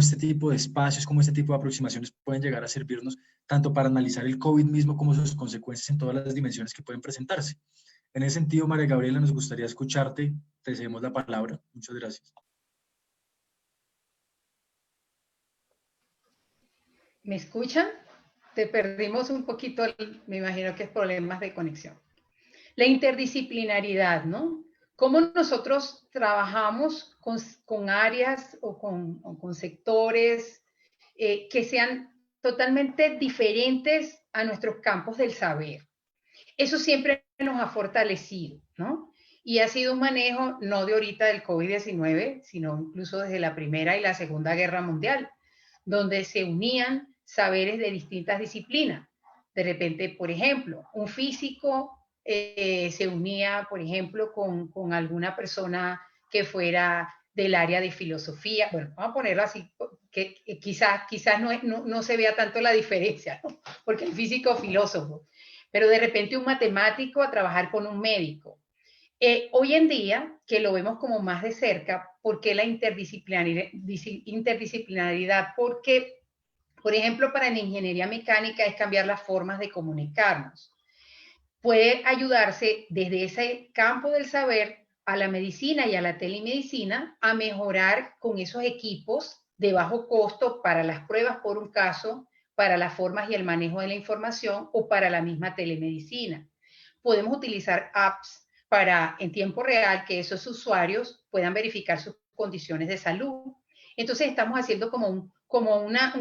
este tipo de espacios, cómo este tipo de aproximaciones pueden llegar a servirnos tanto para analizar el COVID mismo como sus consecuencias en todas las dimensiones que pueden presentarse. En ese sentido, María Gabriela, nos gustaría escucharte. Te cedemos la palabra. Muchas gracias. ¿Me escuchan? Te perdimos un poquito, me imagino que es problemas de conexión. La interdisciplinaridad, ¿no? Cómo nosotros trabajamos con áreas o con sectores que sean totalmente diferentes a nuestros campos del saber. Eso siempre nos ha fortalecido, ¿no? Y ha sido un manejo no de ahorita del COVID-19, sino incluso desde la Primera y la Segunda Guerra Mundial, donde se unían saberes de distintas disciplinas. De repente, por ejemplo, un físico se unía, por ejemplo, con alguna persona que fuera del área de filosofía. Bueno, vamos a ponerlo así, que quizás no se vea tanto la diferencia, ¿no? Porque el físico filósofo, pero de repente un matemático a trabajar con un médico. Hoy en día, que lo vemos como más de cerca, ¿por qué la interdisciplinaridad? Porque, por ejemplo, para la ingeniería mecánica es cambiar las formas de comunicarnos. Puede ayudarse desde ese campo del saber a la medicina y a la telemedicina a mejorar con esos equipos de bajo costo para las pruebas, por un caso, para las formas y el manejo de la información o para la misma telemedicina. Podemos utilizar apps para en tiempo real que esos usuarios puedan verificar sus condiciones de salud. Entonces estamos haciendo como un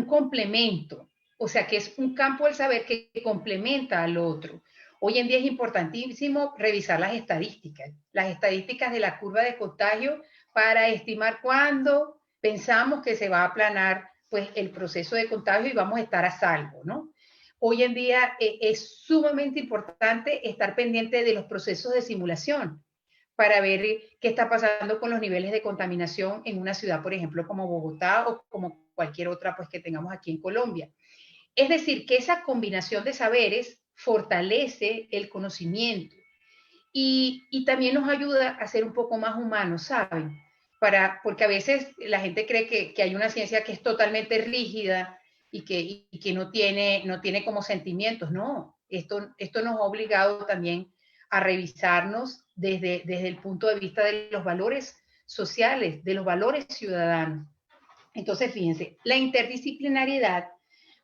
complemento, o sea que es un campo del saber que complementa al otro. Hoy en día es importantísimo revisar las estadísticas de la curva de contagio para estimar cuándo pensamos que se va a aplanar pues, el proceso de contagio y vamos a estar a salvo, ¿no? Hoy en día es sumamente importante estar pendiente de los procesos de simulación para ver qué está pasando con los niveles de contaminación en una ciudad, por ejemplo, como Bogotá o como cualquier otra pues, que tengamos aquí en Colombia. Es decir, que esa combinación de saberes fortalece el conocimiento y también nos ayuda a ser un poco más humanos, ¿saben? Porque a veces la gente cree que hay una ciencia que es totalmente rígida y que no tiene como sentimientos. No, esto nos ha obligado también a revisarnos desde el punto de vista de los valores sociales, de los valores ciudadanos. Entonces, fíjense, la interdisciplinariedad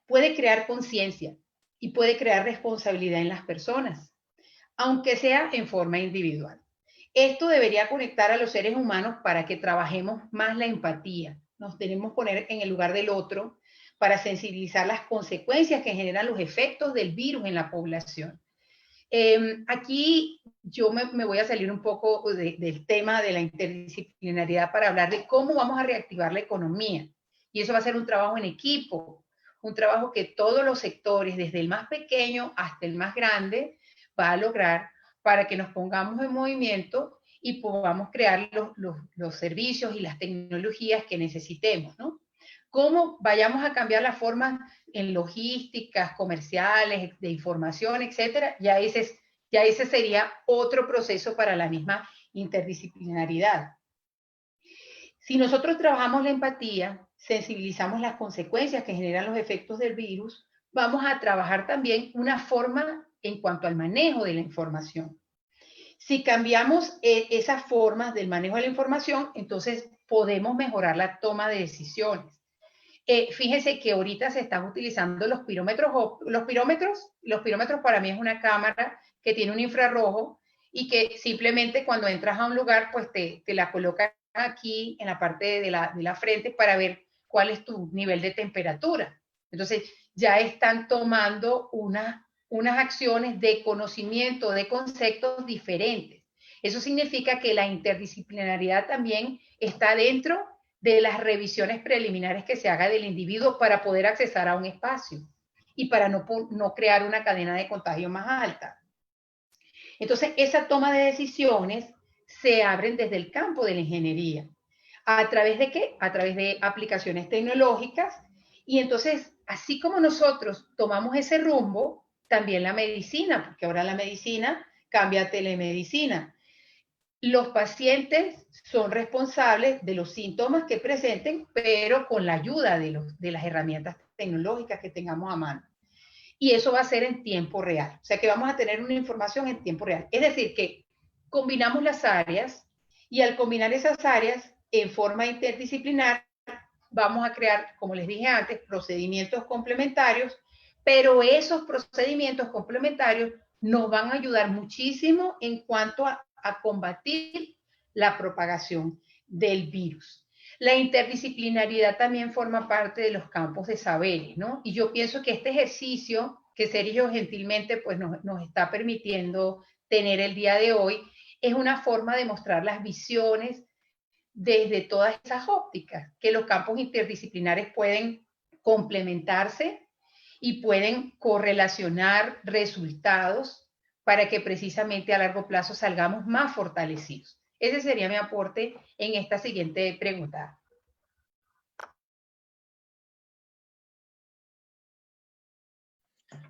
puede crear conciencia y puede crear responsabilidad en las personas, aunque sea en forma individual. Esto debería conectar a los seres humanos para que trabajemos más la empatía. Nos tenemos que poner en el lugar del otro para sensibilizar las consecuencias que generan los efectos del virus en la población. Aquí yo me voy a salir un poco del tema de la interdisciplinariedad para hablar de cómo vamos a reactivar la economía. Y eso va a ser un trabajo en equipo, un trabajo que todos los sectores, desde el más pequeño hasta el más grande, va a lograr para que nos pongamos en movimiento y podamos crear los servicios y las tecnologías que necesitemos, ¿no? Cómo vayamos a cambiar las formas en logísticas, comerciales, de información, etcétera, ya ese sería otro proceso para la misma interdisciplinaridad. Si nosotros trabajamos la empatía, sensibilizamos las consecuencias que generan los efectos del virus, vamos a trabajar también una forma en cuanto al manejo de la información. Si cambiamos esas formas del manejo de la información, entonces podemos mejorar la toma de decisiones. Fíjense que ahorita se están utilizando los pirómetros. Los pirómetros para mí es una cámara que tiene un infrarrojo y que simplemente cuando entras a un lugar, pues te la colocan aquí en la parte de la frente para ver cuál es tu nivel de temperatura. Entonces, ya están tomando unas acciones de conocimiento de conceptos diferentes. Eso significa que la interdisciplinaridad también está dentro de las revisiones preliminares que se haga del individuo para poder accesar a un espacio y para no crear una cadena de contagio más alta. Entonces, esa toma de decisiones se abren desde el campo de la ingeniería. ¿A través de qué? A través de aplicaciones tecnológicas. Y entonces, así como nosotros tomamos ese rumbo, también la medicina, porque ahora la medicina cambia a telemedicina. Los pacientes son responsables de los síntomas que presenten, pero con la ayuda de las herramientas tecnológicas que tengamos a mano. Y eso va a ser en tiempo real. O sea que vamos a tener una información en tiempo real. Es decir, que combinamos las áreas y al combinar esas áreas en forma interdisciplinar, vamos a crear, como les dije antes, procedimientos complementarios, pero esos procedimientos complementarios nos van a ayudar muchísimo en cuanto a combatir la propagación del virus. La interdisciplinariedad también forma parte de los campos de saberes, ¿no? Y yo pienso que este ejercicio que Sergio gentilmente pues nos está permitiendo tener el día de hoy es una forma de mostrar las visiones desde todas esas ópticas, que los campos interdisciplinares pueden complementarse y pueden correlacionar resultados para que precisamente a largo plazo salgamos más fortalecidos. Ese sería mi aporte en esta siguiente pregunta.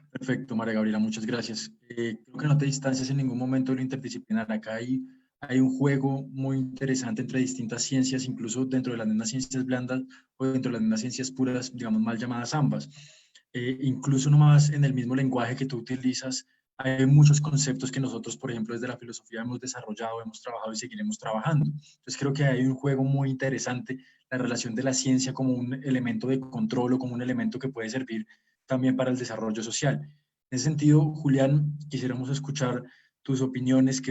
Perfecto, María Gabriela, muchas gracias. Creo que no te distancias en ningún momento de lo interdisciplinar. Acá hay un juego muy interesante entre distintas ciencias, incluso dentro de las mismas ciencias blandas o dentro de las mismas ciencias puras, digamos, mal llamadas ambas. Incluso nomás en el mismo lenguaje que tú utilizas, hay muchos conceptos que nosotros, por ejemplo, desde la filosofía hemos desarrollado, hemos trabajado y seguiremos trabajando. Entonces creo que hay un juego muy interesante, la relación de la ciencia como un elemento de control o como un elemento que puede servir también para el desarrollo social. En ese sentido, Julián, quisiéramos escuchar tus opiniones,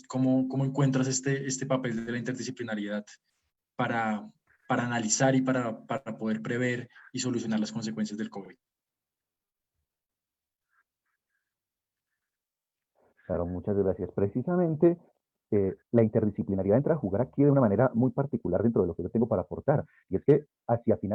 cómo encuentras este papel de la interdisciplinariedad para analizar y para poder prever y solucionar las consecuencias del COVID. Claro, muchas gracias. Precisamente la interdisciplinaridad entra a jugar aquí de una manera muy particular dentro de lo que yo tengo para aportar. Y es que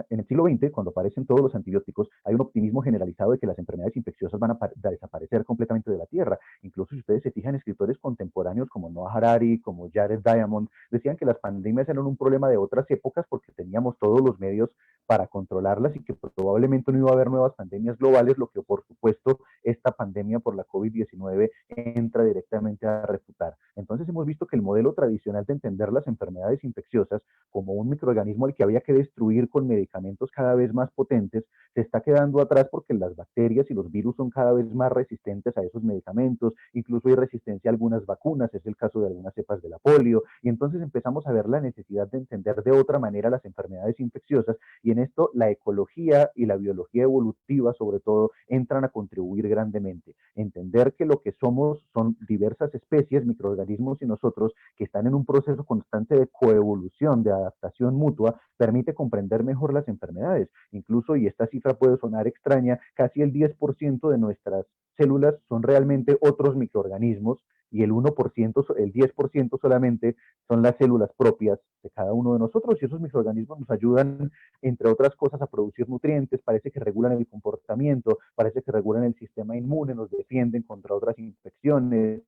en el siglo XX, cuando aparecen todos los antibióticos, hay un optimismo generalizado de que las enfermedades infecciosas van a desaparecer completamente de la Tierra. Incluso si ustedes se fijan, escritores contemporáneos como Noah Harari, como Jared Diamond, decían que las pandemias eran un problema de otras épocas porque teníamos todos los medios para controlarlas y que probablemente no iba a haber nuevas pandemias globales, lo que por supuesto esta pandemia por la COVID-19 entra directamente a refutar. Entonces hemos visto que el modelo tradicional de entender las enfermedades infecciosas como un microorganismo al que había que destruir con medicamentos cada vez más potentes se está quedando atrás porque las bacterias y los virus son cada vez más resistentes a esos medicamentos, incluso hay resistencia a algunas vacunas, es el caso de algunas cepas de la polio, y entonces empezamos a ver la necesidad de entender de otra manera las enfermedades infecciosas, y en esto la ecología y la biología evolutiva sobre todo entran a contribuir grandemente. Entender que lo que somos son diversas especies, microorganismos y nosotros que están en un proceso constante de coevolución, de adaptación mutua, permite comprender mejor las enfermedades. Incluso, y esta cifra puede sonar extraña, casi el 10% de nuestras células son realmente otros microorganismos y el 1%, el 10% solamente son las células propias de cada uno de nosotros, y esos microorganismos nos ayudan, entre otras cosas, a producir nutrientes, parece que regulan el comportamiento, parece que regulan el sistema inmune, nos defienden contra otras infecciones.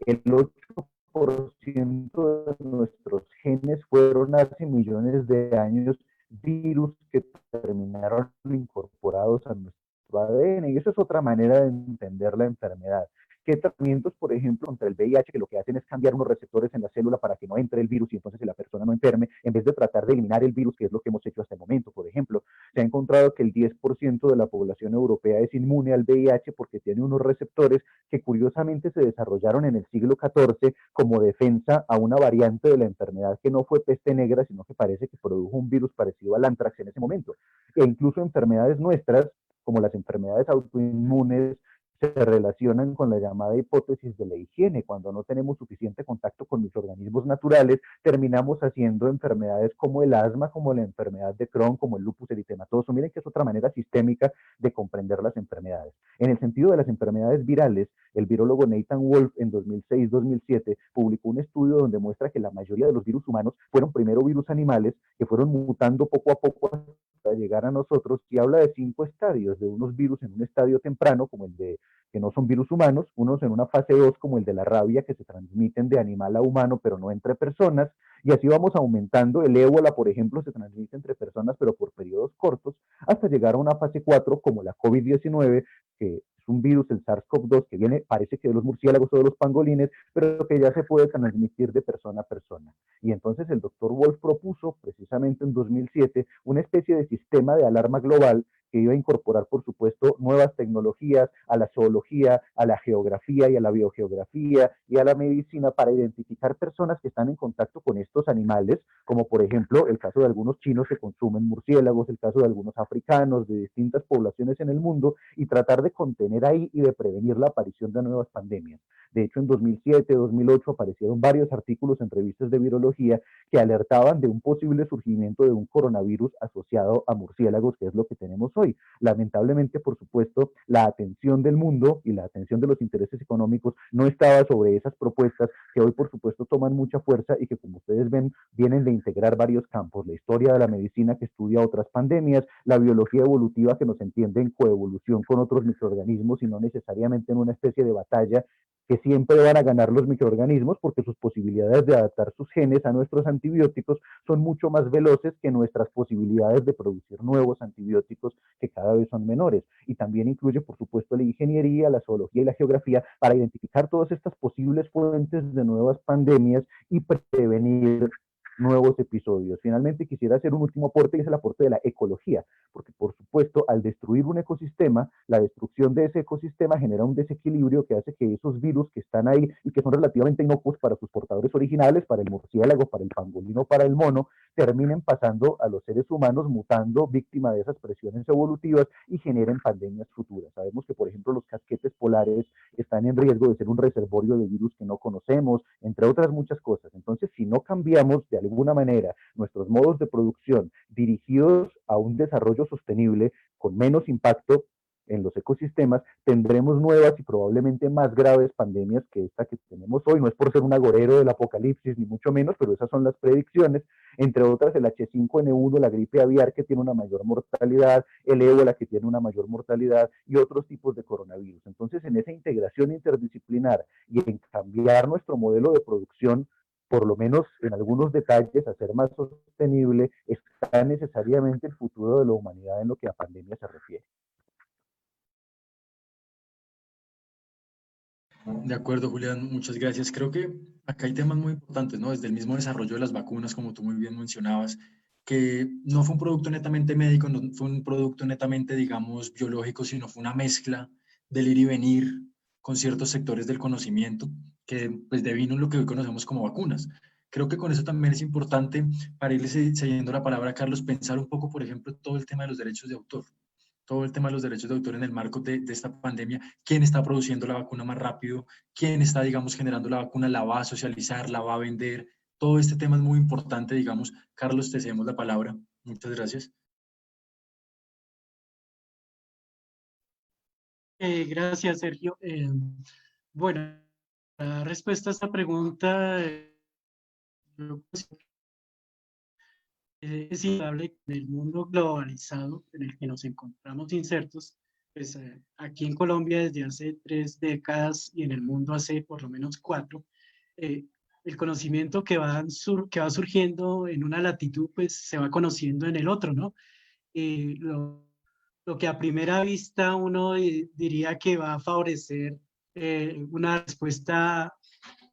El 8% de nuestros genes fueron hace millones de años virus que terminaron incorporados a nuestro ADN, y eso es otra manera de entender la enfermedad. ¿Qué tratamientos, por ejemplo, contra el VIH, que lo que hacen es cambiar unos receptores en la célula para que no entre el virus y entonces la persona no enferme, en vez de tratar de eliminar el virus, que es lo que hemos hecho hasta el momento? Por ejemplo, se ha encontrado que el 10% de la población europea es inmune al VIH porque tiene unos receptores que curiosamente se desarrollaron en el siglo XIV como defensa a una variante de la enfermedad que no fue peste negra, sino que parece que produjo un virus parecido al anthrax en ese momento. E incluso enfermedades nuestras, como las enfermedades autoinmunes, se relacionan con la llamada hipótesis de la higiene. Cuando no tenemos suficiente contacto con microorganismos naturales, terminamos haciendo enfermedades como el asma, como la enfermedad de Crohn, como el lupus eritematoso. Miren que es otra manera sistémica de comprender las enfermedades. En el sentido de las enfermedades virales, el virólogo Nathan Wolf en 2006-2007 publicó un estudio donde muestra que la mayoría de los virus humanos fueron primero virus animales que fueron mutando poco a poco hasta llegar a nosotros, y habla de 5 estadios, de unos virus en un estadio temprano, como el de que no son virus humanos, unos en una fase 2 como el de la rabia, que se transmiten de animal a humano, pero no entre personas, y así vamos aumentando. El ébola, por ejemplo, se transmite entre personas, pero por periodos cortos, hasta llegar a una fase 4 como la COVID-19, que es un virus, el SARS-CoV-2, que viene, parece que de los murciélagos o de los pangolines, pero que ya se puede transmitir de persona a persona. Y entonces el doctor Wolf propuso, precisamente en 2007, una especie de sistema de alarma global que iba a incorporar, por supuesto, nuevas tecnologías a la zoología, a la geografía y a la biogeografía y a la medicina para identificar personas que están en contacto con estos animales, como por ejemplo el caso de algunos chinos que consumen murciélagos, el caso de algunos africanos, de distintas poblaciones en el mundo, y tratar de contener ahí y de prevenir la aparición de nuevas pandemias. De hecho, en 2007, 2008 aparecieron varios artículos en revistas de virología que alertaban de un posible surgimiento de un coronavirus asociado a murciélagos, que es lo que tenemos hoy. Lamentablemente, por supuesto, la atención del mundo y la atención de los intereses económicos no estaba sobre esas propuestas que hoy, por supuesto, toman mucha fuerza y que, como ustedes ven, vienen de integrar varios campos: la historia de la medicina, que estudia otras pandemias, la biología evolutiva, que nos entiende en coevolución con otros microorganismos y no necesariamente en una especie de batalla que siempre van a ganar los microorganismos, porque sus posibilidades de adaptar sus genes a nuestros antibióticos son mucho más veloces que nuestras posibilidades de producir nuevos antibióticos, que cada vez son menores. Y también incluye, por supuesto, la ingeniería, la zoología y la geografía para identificar todas estas posibles fuentes de nuevas pandemias y prevenir nuevos episodios. Finalmente, quisiera hacer un último aporte, y es el aporte de la ecología, porque por supuesto, al destruir un ecosistema, la destrucción de ese ecosistema genera un desequilibrio que hace que esos virus que están ahí y que son relativamente inocuos para sus portadores originales, para el murciélago, para el pangolino, para el mono, terminen pasando a los seres humanos, mutando, víctima de esas presiones evolutivas, y generen pandemias futuras. Sabemos que, por ejemplo, los casquetes polares están en riesgo de ser un reservorio de virus que no conocemos, entre otras muchas cosas. Entonces, si no cambiamos de alguna manera nuestros modos de producción dirigidos a un desarrollo sostenible con menos impacto en los ecosistemas, tendremos nuevas y probablemente más graves pandemias que esta que tenemos hoy. No es por ser un agorero del apocalipsis, ni mucho menos, pero esas son las predicciones. Entre otras, el H5N1, la gripe aviar, que tiene una mayor mortalidad, el ébola, que tiene una mayor mortalidad, y otros tipos de coronavirus. Entonces, en esa integración interdisciplinar y en cambiar nuestro modelo de producción, por lo menos en algunos detalles, a ser más sostenible, está necesariamente el futuro de la humanidad en lo que a pandemia se refiere. De acuerdo, Julián, muchas gracias. Creo que acá hay temas muy importantes, ¿no? Desde el mismo desarrollo de las vacunas, como tú muy bien mencionabas, que no fue un producto netamente médico, no fue un producto netamente, digamos, biológico, sino fue una mezcla del ir y venir con ciertos sectores del conocimiento que pues devino lo que hoy conocemos como vacunas. Creo que con eso también es importante, para irle cediendo la palabra a Carlos, pensar un poco, por ejemplo, todo el tema de los derechos de autor, todo el tema de los derechos de autor en el marco de esta pandemia. ¿Quién está produciendo la vacuna más rápido? ¿Quién está, digamos, generando la vacuna? ¿La va a socializar? ¿La va a vender? Todo este tema es muy importante, digamos. Carlos, te cedemos la palabra. Muchas gracias. Gracias, Sergio. Bueno, la respuesta a esta pregunta es indudable que en el mundo globalizado en el que nos encontramos insertos, pues aquí en Colombia desde hace 3 décadas y en el mundo hace por lo menos 4, el conocimiento que va surgiendo en una latitud, pues se va conociendo en el otro, ¿no? Eh, lo, lo que a primera vista uno diría que va a favorecer una respuesta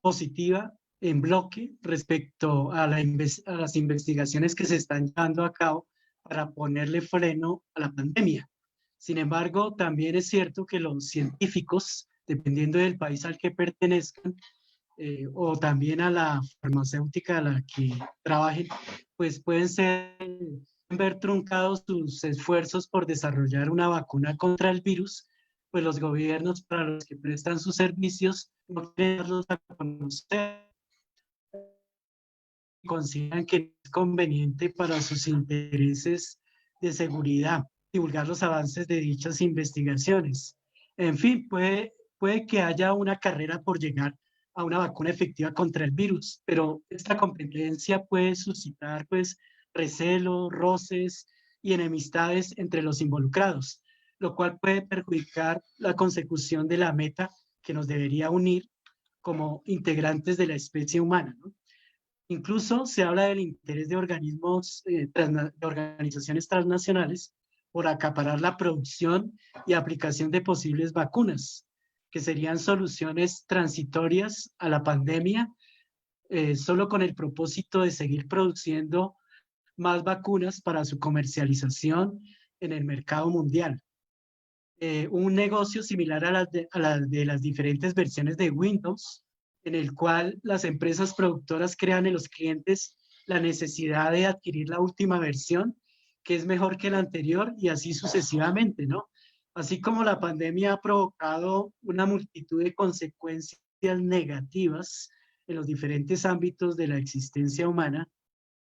positiva en bloque respecto a las investigaciones que se están llevando a cabo para ponerle freno a la pandemia. Sin embargo, también es cierto que los científicos, dependiendo del país al que pertenezcan, o también a la farmacéutica a la que trabajen, pues pueden ver truncados sus esfuerzos por desarrollar una vacuna contra el virus, pues los gobiernos para los que prestan sus servicios no quieren darlos a conocer, consideran que es conveniente para sus intereses de seguridad divulgar los avances de dichas investigaciones. En fin, puede que haya una carrera por llegar a una vacuna efectiva contra el virus, pero esta competencia puede suscitar pues recelos, roces y enemistades entre los involucrados, lo cual puede perjudicar la consecución de la meta que nos debería unir como integrantes de la especie humana, ¿no? Incluso se habla del interés de organismos, de organizaciones transnacionales por acaparar la producción y aplicación de posibles vacunas, que serían soluciones transitorias a la pandemia, solo con el propósito de seguir produciendo más vacunas para su comercialización en el mercado mundial. Un negocio similar a las de las diferentes versiones de Windows, en el cual las empresas productoras crean en los clientes la necesidad de adquirir la última versión, que es mejor que la anterior, y así sucesivamente, ¿no? Así como la pandemia ha provocado una multitud de consecuencias negativas en los diferentes ámbitos de la existencia humana,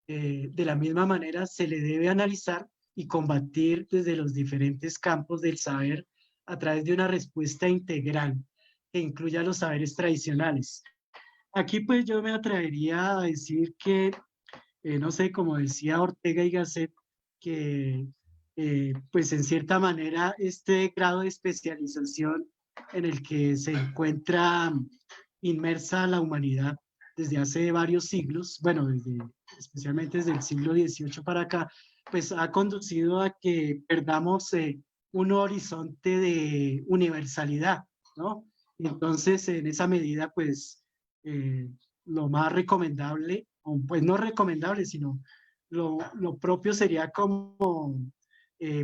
de la misma manera se le debe analizar y combatir desde los diferentes campos del saber a través de una respuesta integral que incluya los saberes tradicionales. Aquí pues yo me atrevería a decir que, no sé, como decía Ortega y Gasset, que pues en cierta manera este grado de especialización en el que se encuentra inmersa la humanidad desde hace varios siglos, bueno, especialmente desde el siglo XVIII para acá, pues ha conducido a que perdamos un horizonte de universalidad, ¿no? Entonces, en esa medida, pues, lo más recomendable, o pues no recomendable, sino lo propio sería como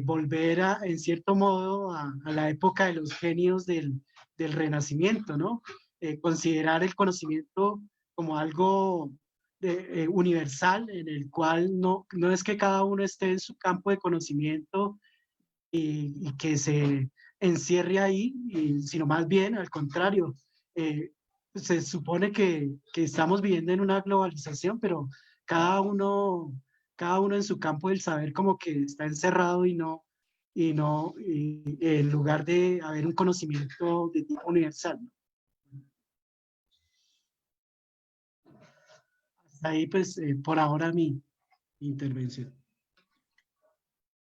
volver en cierto modo, a la época de los genios del Renacimiento, ¿no? Considerar el conocimiento como algo universal, en el cual no es que cada uno esté en su campo de conocimiento y que se encierre ahí, sino más bien al contrario. Se supone que estamos viviendo en una globalización, pero cada uno, cada uno en su campo del saber como que está encerrado y en lugar de haber un conocimiento de tipo universal, ¿no? Hasta ahí, pues, por ahora mi intervención.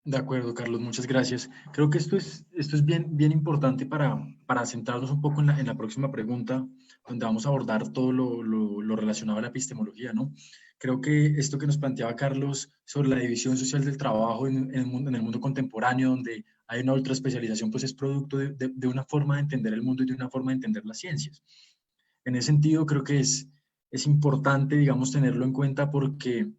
De acuerdo, Carlos, muchas gracias. Creo que esto es bien importante para centrarnos un poco en la próxima pregunta, donde vamos a abordar todo lo relacionado a la epistemología, ¿no? Creo que esto que nos planteaba Carlos sobre la división social del trabajo en el mundo contemporáneo, donde hay una ultraespecialización, pues es producto de una forma de entender el mundo y de una forma de entender las ciencias. En ese sentido, creo que es importante, digamos, tenerlo en cuenta porque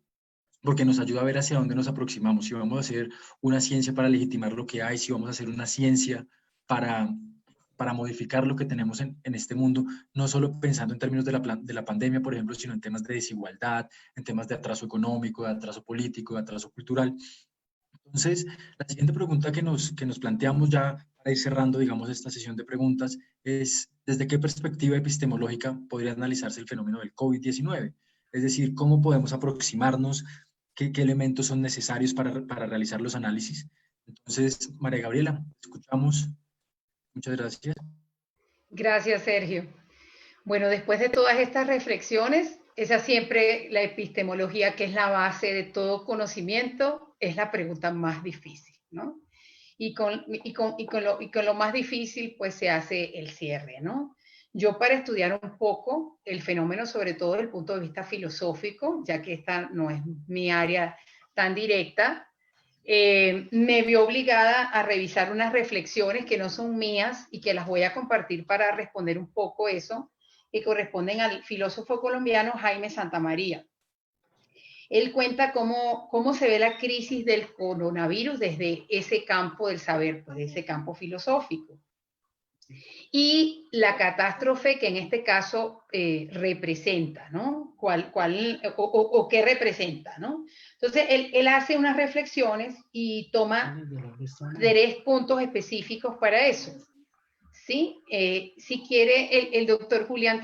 nos ayuda a ver hacia dónde nos aproximamos, si vamos a hacer una ciencia para legitimar lo que hay, si vamos a hacer una ciencia para modificar lo que tenemos en este mundo, no solo pensando en términos de la pandemia, por ejemplo, sino en temas de desigualdad, en temas de atraso económico, de atraso político, de atraso cultural. Entonces, la siguiente pregunta que nos planteamos ya para ir cerrando, digamos, esta sesión de preguntas es, ¿desde qué perspectiva epistemológica podría analizarse el fenómeno del COVID-19? Es decir, ¿cómo podemos aproximarnos? ¿Qué elementos son necesarios para realizar los análisis? Entonces, María Gabriela, escuchamos. Muchas gracias. Gracias, Sergio. Bueno, después de todas estas reflexiones, esa siempre la epistemología, que es la base de todo conocimiento, es la pregunta más difícil, ¿no? Y con lo más difícil, pues se hace el cierre, ¿no? Yo, para estudiar un poco el fenómeno, sobre todo desde el punto de vista filosófico, ya que esta no es mi área tan directa, me vio obligada a revisar unas reflexiones que no son mías y que las voy a compartir para responder un poco eso, que corresponden al filósofo colombiano Jaime Santamaría. Él cuenta cómo se ve la crisis del coronavirus desde ese campo del saber, pues de ese campo filosófico. Y la catástrofe que en este caso representa, ¿no? O qué representa, ¿no? Entonces, él hace unas reflexiones y toma 3 puntos específicos para eso. ¿Sí? Si quiere el doctor Julián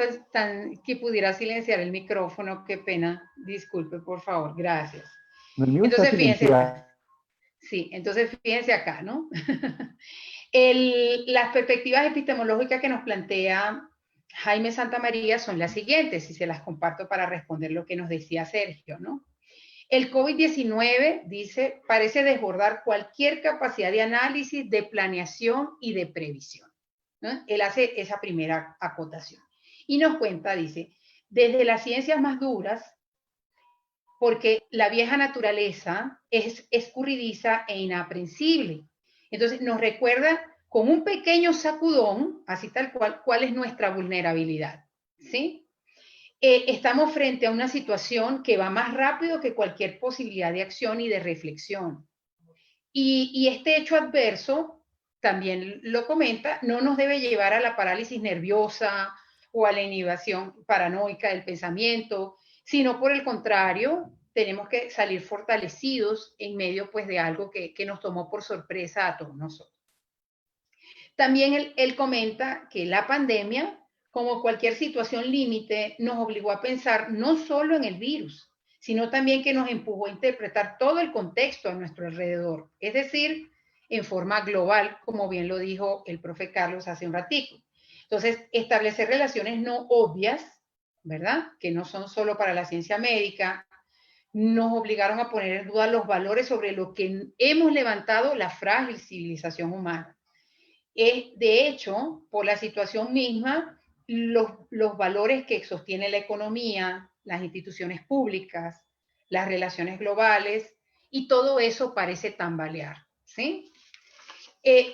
que pudiera silenciar el micrófono, qué pena, disculpe, por favor, gracias. No, el mío entonces, está fíjense silenciado. acá. Sí, entonces fíjense acá, ¿no? Las perspectivas epistemológicas que nos plantea Jaime Santamaría son las siguientes, y se las comparto para responder lo que nos decía Sergio, ¿no? El COVID-19, dice, parece desbordar cualquier capacidad de análisis, de planeación y de previsión, ¿no? Él hace esa primera acotación. Y nos cuenta, dice, desde las ciencias más duras, porque la vieja naturaleza es escurridiza e inaprensible. Entonces nos recuerda con un pequeño sacudón, así tal cual, cuál es nuestra vulnerabilidad, ¿sí? Estamos frente a una situación que va más rápido que cualquier posibilidad de acción y de reflexión. Y este hecho adverso, también lo comenta, no nos debe llevar a la parálisis nerviosa o a la inhibición paranoica del pensamiento, sino por el contrario, tenemos que salir fortalecidos en medio pues de algo que nos tomó por sorpresa a todos nosotros. También él comenta que la pandemia, como cualquier situación límite, nos obligó a pensar no solo en el virus, sino también que nos empujó a interpretar todo el contexto a nuestro alrededor, es decir, en forma global, como bien lo dijo el profe Carlos hace un ratico. Entonces, establecer relaciones no obvias, ¿verdad? Que no son solo para la ciencia médica, nos obligaron a poner en duda los valores sobre lo que hemos levantado la frágil civilización humana. De hecho, por la situación misma, los valores que sostiene la economía, las instituciones públicas, las relaciones globales, y todo eso parece tambalear, ¿sí?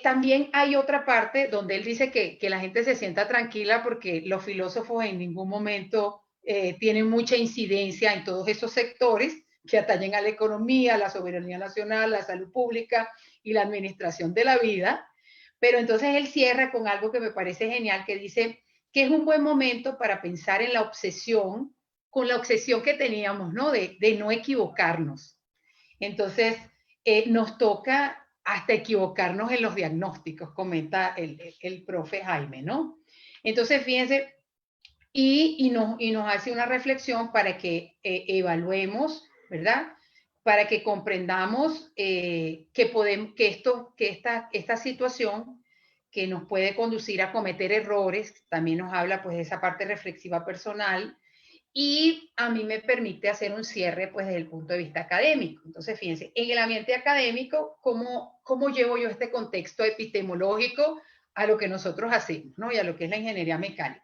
También hay otra parte donde él dice que la gente se sienta tranquila porque los filósofos en ningún momento tienen mucha incidencia en todos esos sectores que atañen a la economía, la soberanía nacional, la salud pública y la administración de la vida. Pero entonces él cierra con algo que me parece genial, que dice que es un buen momento para pensar en la obsesión, con la obsesión que teníamos, ¿no? De no equivocarnos. Entonces, nos toca hasta equivocarnos en los diagnósticos, comenta el profe Jaime, ¿no? Entonces, fíjense, y nos hace una reflexión para que evaluemos, ¿verdad? Para que comprendamos esta situación que nos puede conducir a cometer errores, también nos habla pues de esa parte reflexiva personal, y a mí me permite hacer un cierre pues desde el punto de vista académico. Entonces, fíjense, en el ambiente académico, ¿cómo llevo yo este contexto epistemológico a lo que nosotros hacemos, ¿no? Y a lo que es la ingeniería mecánica?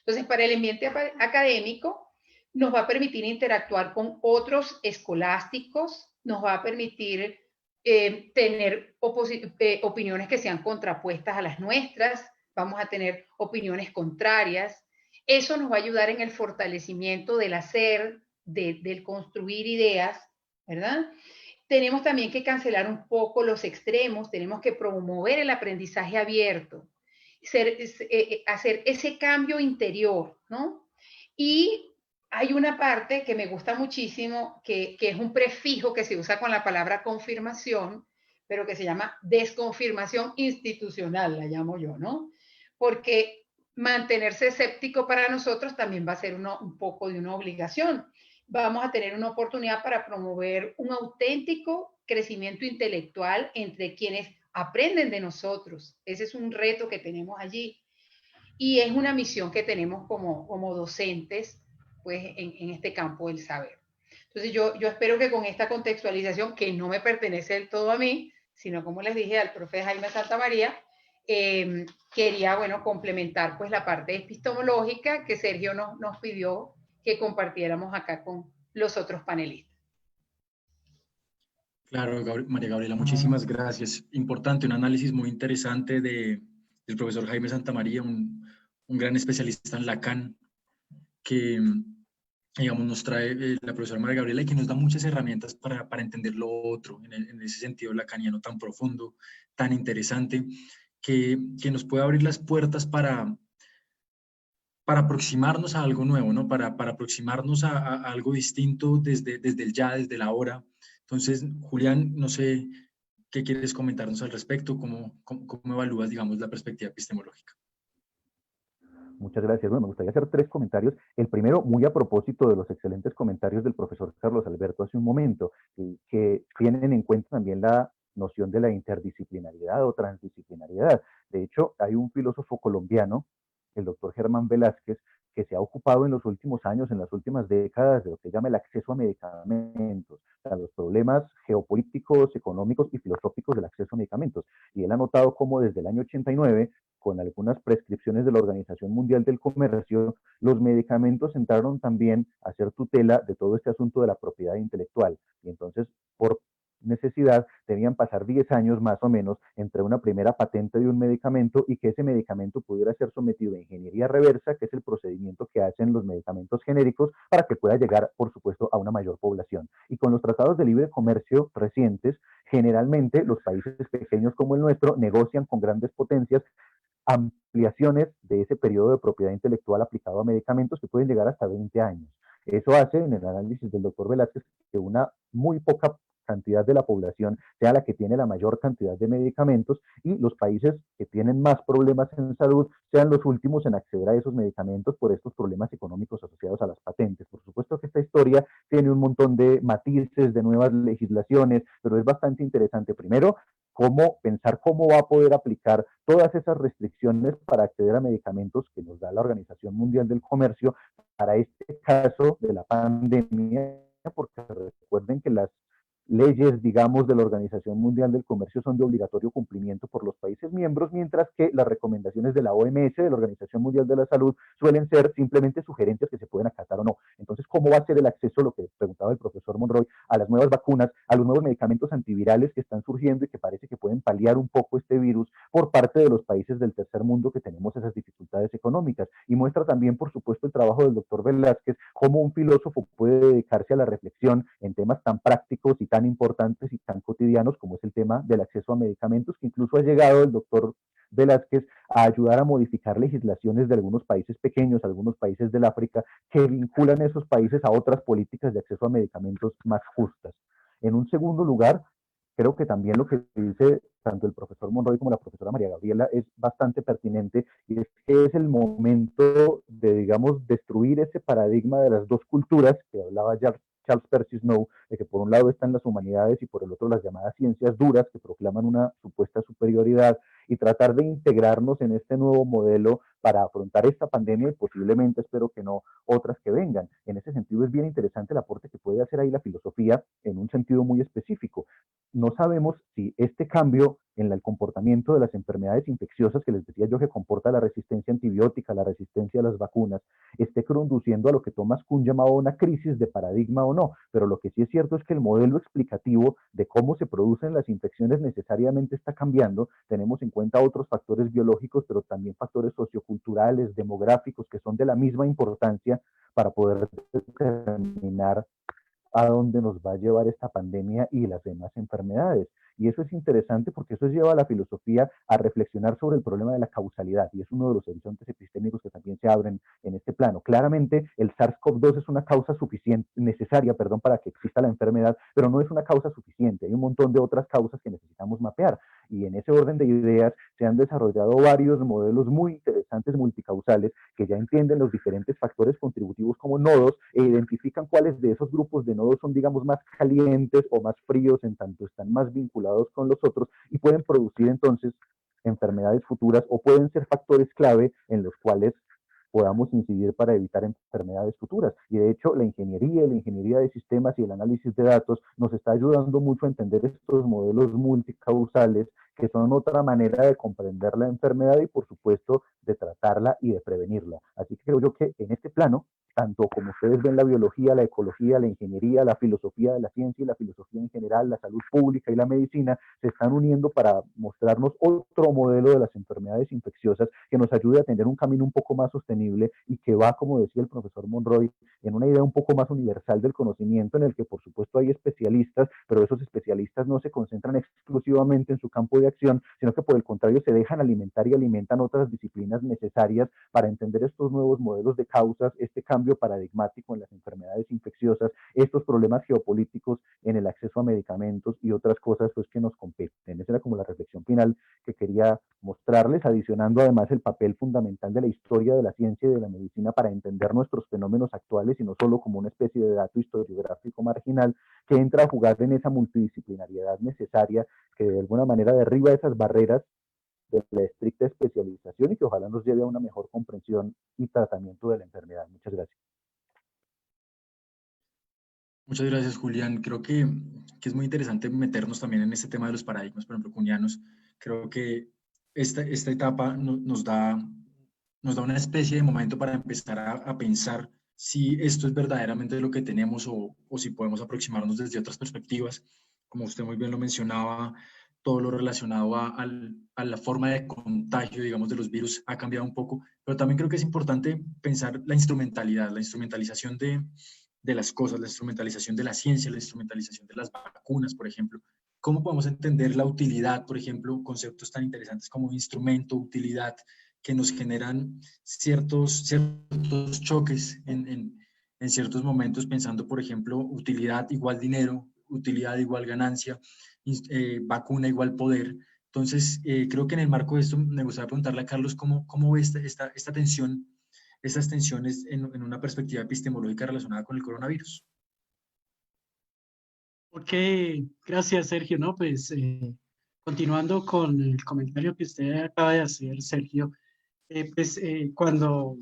Entonces, para el ambiente académico, nos va a permitir interactuar con otros escolásticos, nos va a permitir tener opiniones que sean contrapuestas a las nuestras, vamos a tener opiniones contrarias. Eso nos va a ayudar en el fortalecimiento del hacer, del construir ideas, ¿verdad? Tenemos también que cancelar un poco los extremos, tenemos que promover el aprendizaje abierto, hacer ese cambio interior, ¿no? Y hay una parte que me gusta muchísimo, que es un prefijo que se usa con la palabra confirmación, pero que se llama desconfirmación institucional, la llamo yo, ¿no? Porque mantenerse escéptico para nosotros también va a ser un poco de una obligación. Vamos a tener una oportunidad para promover un auténtico crecimiento intelectual entre quienes aprenden de nosotros. Ese es un reto que tenemos allí. Y es una misión que tenemos como docentes pues, en este campo del saber. Entonces yo espero que con esta contextualización, que no me pertenece del todo a mí, sino como les dije al profe Jaime Santamaría, quería, bueno, complementar pues la parte epistemológica que Sergio nos pidió que compartiéramos acá con los otros panelistas. Claro, María Gabriela, muchísimas gracias. Importante, un análisis muy interesante del profesor Jaime Santamaría, un gran especialista en Lacan, que, digamos, nos trae la profesora María Gabriela y que nos da muchas herramientas para entender lo otro, en ese sentido lacaniano tan profundo, tan interesante, que nos puede abrir las puertas para aproximarnos a algo nuevo, ¿no? Para aproximarnos a algo distinto desde el ya, desde el ahora. Entonces, Julián, no sé qué quieres comentarnos al respecto, cómo evalúas, digamos, la perspectiva epistemológica. Muchas gracias. Bueno, me gustaría hacer 3 comentarios. El primero, muy a propósito de los excelentes comentarios del profesor Carlos Alberto hace un momento, que tienen en cuenta también la noción de la interdisciplinariedad o transdisciplinariedad. De hecho, hay un filósofo colombiano, el doctor Germán Velázquez, que se ha ocupado en los últimos años, en las últimas décadas, de lo que llama el acceso a medicamentos, o sea, los problemas geopolíticos, económicos y filosóficos del acceso a medicamentos. Y él ha notado cómo desde el año 89, con algunas prescripciones de la Organización Mundial del Comercio, los medicamentos entraron también a ser tutela de todo este asunto de la propiedad intelectual. Y entonces, por necesidad, debían pasar 10 años más o menos entre una primera patente de un medicamento y que ese medicamento pudiera ser sometido a ingeniería reversa, que es el procedimiento que hacen los medicamentos genéricos para que pueda llegar, por supuesto, a una mayor población. Y con los tratados de libre comercio recientes, generalmente los países pequeños como el nuestro negocian con grandes potencias ampliaciones de ese periodo de propiedad intelectual aplicado a medicamentos que pueden llegar hasta 20 años. Eso hace, en el análisis del doctor Velázquez, que una muy poca cantidad de la población sea la que tiene la mayor cantidad de medicamentos y los países que tienen más problemas en salud sean los últimos en acceder a esos medicamentos por estos problemas económicos asociados a las patentes. Por supuesto que esta historia tiene un montón de matices, de nuevas legislaciones, pero es bastante interesante. Primero, pensar cómo va a poder aplicar todas esas restricciones para acceder a medicamentos que nos da la Organización Mundial del Comercio para este caso de la pandemia, porque recuerden que las leyes, digamos, de la Organización Mundial del Comercio son de obligatorio cumplimiento por los países miembros, mientras que las recomendaciones de la OMS, de la Organización Mundial de la Salud, suelen ser simplemente sugerencias que se pueden acatar o no. Entonces, ¿cómo va a ser el acceso, lo que preguntaba el profesor Monroy, a las nuevas vacunas, a los nuevos medicamentos antivirales que están surgiendo y que parece que pueden paliar un poco este virus por parte de los países del tercer mundo que tenemos esas dificultades económicas? Y muestra también, por supuesto, el trabajo del doctor Velázquez, cómo un filósofo puede dedicarse a la reflexión en temas tan prácticos y tan importantes y tan cotidianos como es el tema del acceso a medicamentos, que incluso ha llegado el doctor Velázquez a ayudar a modificar legislaciones de algunos países pequeños, algunos países del África, que vinculan a esos países a otras políticas de acceso a medicamentos más justas. En un segundo lugar, creo que también lo que dice tanto el profesor Monroy como la profesora María Gabriela es bastante pertinente, y es que es el momento de, digamos, destruir ese paradigma de las dos culturas que hablaba Charles Percy Snow, de que por un lado están las humanidades y por el otro las llamadas ciencias duras que proclaman una supuesta superioridad, y tratar de integrarnos en este nuevo modelo para afrontar esta pandemia y posiblemente, espero que no, otras que vengan. En ese sentido es bien interesante el aporte que puede hacer ahí la filosofía en un sentido muy específico. No sabemos si este cambio en el comportamiento de las enfermedades infecciosas que les decía yo que comporta la resistencia antibiótica, la resistencia a las vacunas, esté conduciendo a lo que Thomas Kuhn llamaba una crisis de paradigma o no, pero lo que sí es cierto es que el modelo explicativo de cómo se producen las infecciones necesariamente está cambiando. Tenemos en cuenta otros factores biológicos, pero también factores socioculturales, demográficos, que son de la misma importancia para poder determinar a dónde nos va a llevar esta pandemia y las demás enfermedades. Y eso es interesante porque eso lleva a la filosofía a reflexionar sobre el problema de la causalidad, y es uno de los horizontes epistémicos que también se abren en este plano. Claramente, el SARS-CoV-2 es una causa necesaria, para que exista la enfermedad, pero no es una causa suficiente. Hay un montón de otras causas que necesitamos mapear, y en ese orden de ideas se han desarrollado varios modelos muy interesantes multicausales que ya entienden los diferentes factores contributivos como nodos e identifican cuáles de esos grupos de nodos son, digamos, más calientes o más fríos, en tanto están más vinculados con los otros, y pueden producir entonces enfermedades futuras, o pueden ser factores clave en los cuales podamos incidir para evitar enfermedades futuras. Y de hecho, la ingeniería de sistemas y el análisis de datos nos está ayudando mucho a entender estos modelos multicausales, que son otra manera de comprender la enfermedad y, por supuesto, de tratarla y de prevenirla. Así que creo yo que en este plano, tanto como ustedes ven la biología, la ecología, la ingeniería, la filosofía de la ciencia y la filosofía en general, la salud pública y la medicina, se están uniendo para mostrarnos otro modelo de las enfermedades infecciosas que nos ayude a tener un camino un poco más sostenible y que va, como decía el profesor Monroy, en una idea un poco más universal del conocimiento, en el que por supuesto hay especialistas, pero esos especialistas no se concentran exclusivamente en su campo de acción, sino que por el contrario se dejan alimentar y alimentan otras disciplinas necesarias para entender estos nuevos modelos de causas, este cambio paradigmático en las enfermedades infecciosas, estos problemas geopolíticos en el acceso a medicamentos y otras cosas pues que nos competen. Esa era como la reflexión final que quería mostrarles, adicionando además el papel fundamental de la historia de la ciencia y de la medicina para entender nuestros fenómenos actuales, y no solo como una especie de dato historiográfico marginal que entra a jugar en esa multidisciplinariedad necesaria que de alguna manera derriba esas barreras de la estricta especialización y que ojalá nos lleve a una mejor comprensión y tratamiento de la enfermedad. Muchas gracias. Muchas gracias, Julián. Creo que es muy interesante meternos también en este tema de los paradigmas, por ejemplo, cunianos. Creo que esta etapa nos da una especie de momento para empezar a pensar si esto es verdaderamente lo que tenemos o si podemos aproximarnos desde otras perspectivas. Como usted muy bien lo mencionaba, todo lo relacionado a la forma de contagio, digamos, de los virus ha cambiado un poco, pero también creo que es importante pensar la instrumentalización de las cosas, la instrumentalización de la ciencia, la instrumentalización de las vacunas, por ejemplo. ¿Cómo podemos entender la utilidad, por ejemplo, conceptos tan interesantes como instrumento, utilidad, que nos generan ciertos choques en ciertos momentos, pensando, por ejemplo, utilidad igual dinero, utilidad igual ganancia, vacuna igual poder? Entonces, creo que en el marco de esto me gustaría preguntarle a Carlos cómo ve esta tensión, esas tensiones en una perspectiva epistemológica relacionada con el coronavirus. Ok, gracias Sergio, ¿no? Pues continuando con el comentario que usted acaba de hacer, Sergio, cuando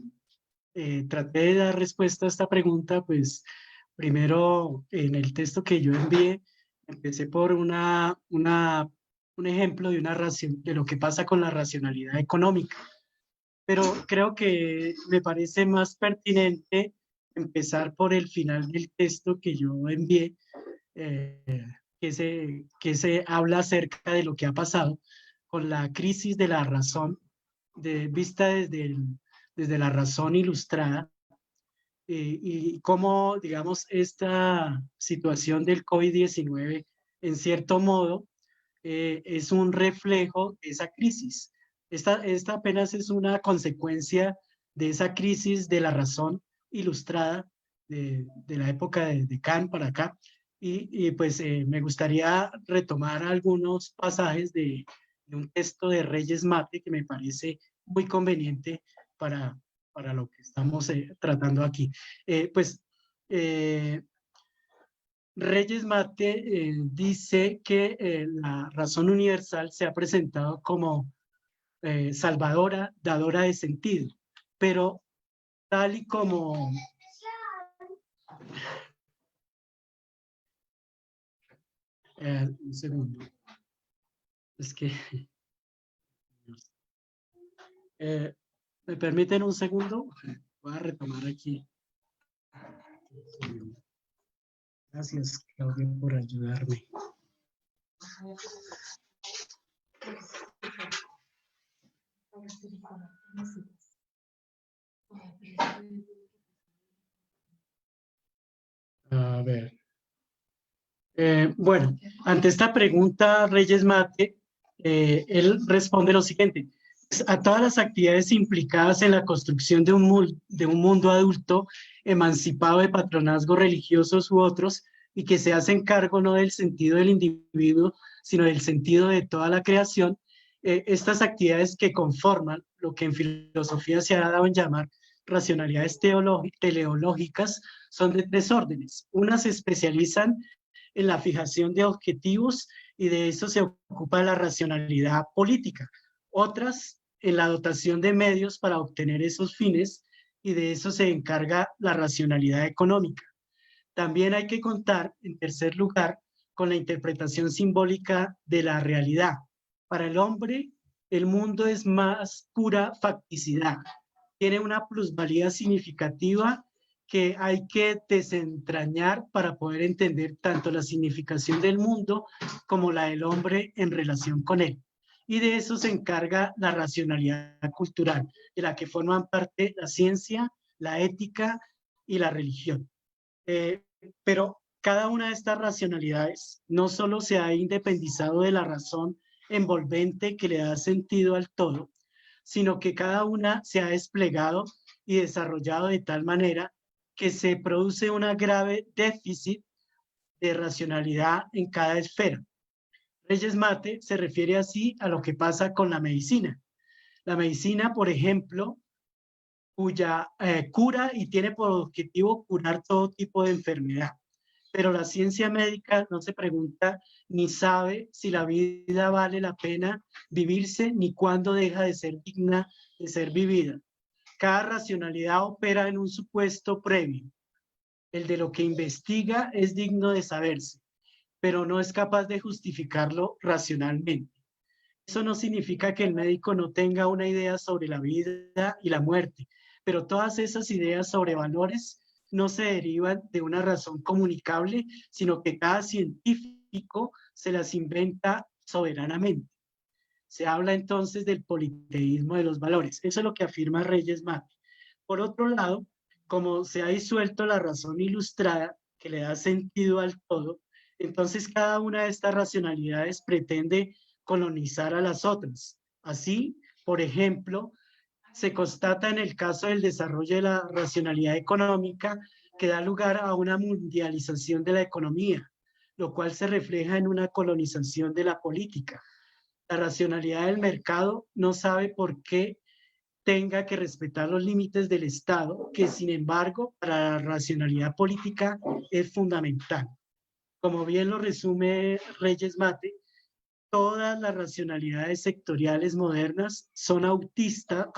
traté de dar respuesta a esta pregunta, pues primero en el texto que yo envié, empecé por un ejemplo de lo que pasa con la racionalidad económica. Pero creo que me parece más pertinente empezar por el final del texto que yo envié, que se habla acerca de lo que ha pasado con la crisis de la razón, vista desde la razón ilustrada, y cómo, digamos, esta situación del COVID-19, en cierto modo, es un reflejo de esa crisis. Esta apenas es una consecuencia de esa crisis de la razón ilustrada de la época de Kant para acá. Y pues me gustaría retomar algunos pasajes de un texto de Reyes Mate que me parece muy conveniente para lo que estamos tratando aquí. Reyes Mate dice que la razón universal se ha presentado como salvadora, dadora de sentido, pero tal y como... un segundo. Es que... ¿me permiten un segundo? Voy a retomar aquí. Gracias, Claudia, por ayudarme. A ver. Bueno, ante esta pregunta, Reyes Mate, él responde lo siguiente: a todas las actividades implicadas en la construcción de un mundo adulto emancipado de patronazgos religiosos u otros, y que se hacen cargo no del sentido del individuo, sino del sentido de toda la creación, estas actividades que conforman lo que en filosofía se ha dado en llamar racionalidades teleológicas son de tres órdenes. Unas se especializan en la fijación de objetivos y de eso se ocupa la racionalidad política. Otras en la dotación de medios para obtener esos fines y de eso se encarga la racionalidad económica. También hay que contar, en tercer lugar, con la interpretación simbólica de la realidad. Para el hombre, el mundo es más pura facticidad. Tiene una plusvalía significativa que hay que desentrañar para poder entender tanto la significación del mundo como la del hombre en relación con él. Y de eso se encarga la racionalidad cultural, de la que forman parte la ciencia, la ética y la religión. Pero cada una de estas racionalidades no solo se ha independizado de la razón envolvente que le da sentido al todo, sino que cada una se ha desplegado y desarrollado de tal manera que se produce un grave déficit de racionalidad en cada esfera. Reyes Mate se refiere así a lo que pasa con la medicina. La medicina, por ejemplo, cuya cura y tiene por objetivo curar todo tipo de enfermedad. pero la ciencia médica no se pregunta ni sabe si la vida vale la pena vivirse ni cuándo deja de ser digna de ser vivida. Cada racionalidad opera en un supuesto previo. El de lo que investiga es digno de saberse, pero no es capaz de justificarlo racionalmente. Eso no significa que el médico no tenga una idea sobre la vida y la muerte, pero todas esas ideas sobre valores no se derivan de una razón comunicable, sino que cada científico se las inventa soberanamente. Se habla entonces del politeísmo de los valores. Eso es lo que afirma Reyes Mate. Por otro lado, como se ha disuelto la razón ilustrada que le da sentido al todo, entonces cada una de estas racionalidades pretende colonizar a las otras. Así, por ejemplo, se constata en el caso del desarrollo de la racionalidad económica que da lugar a una mundialización de la economía, lo cual se refleja en una colonización de la política. La racionalidad del mercado no sabe por qué tenga que respetar los límites del Estado, que sin embargo para la racionalidad política es fundamental. Como bien lo resume Reyes Mate, todas las racionalidades sectoriales modernas son autistas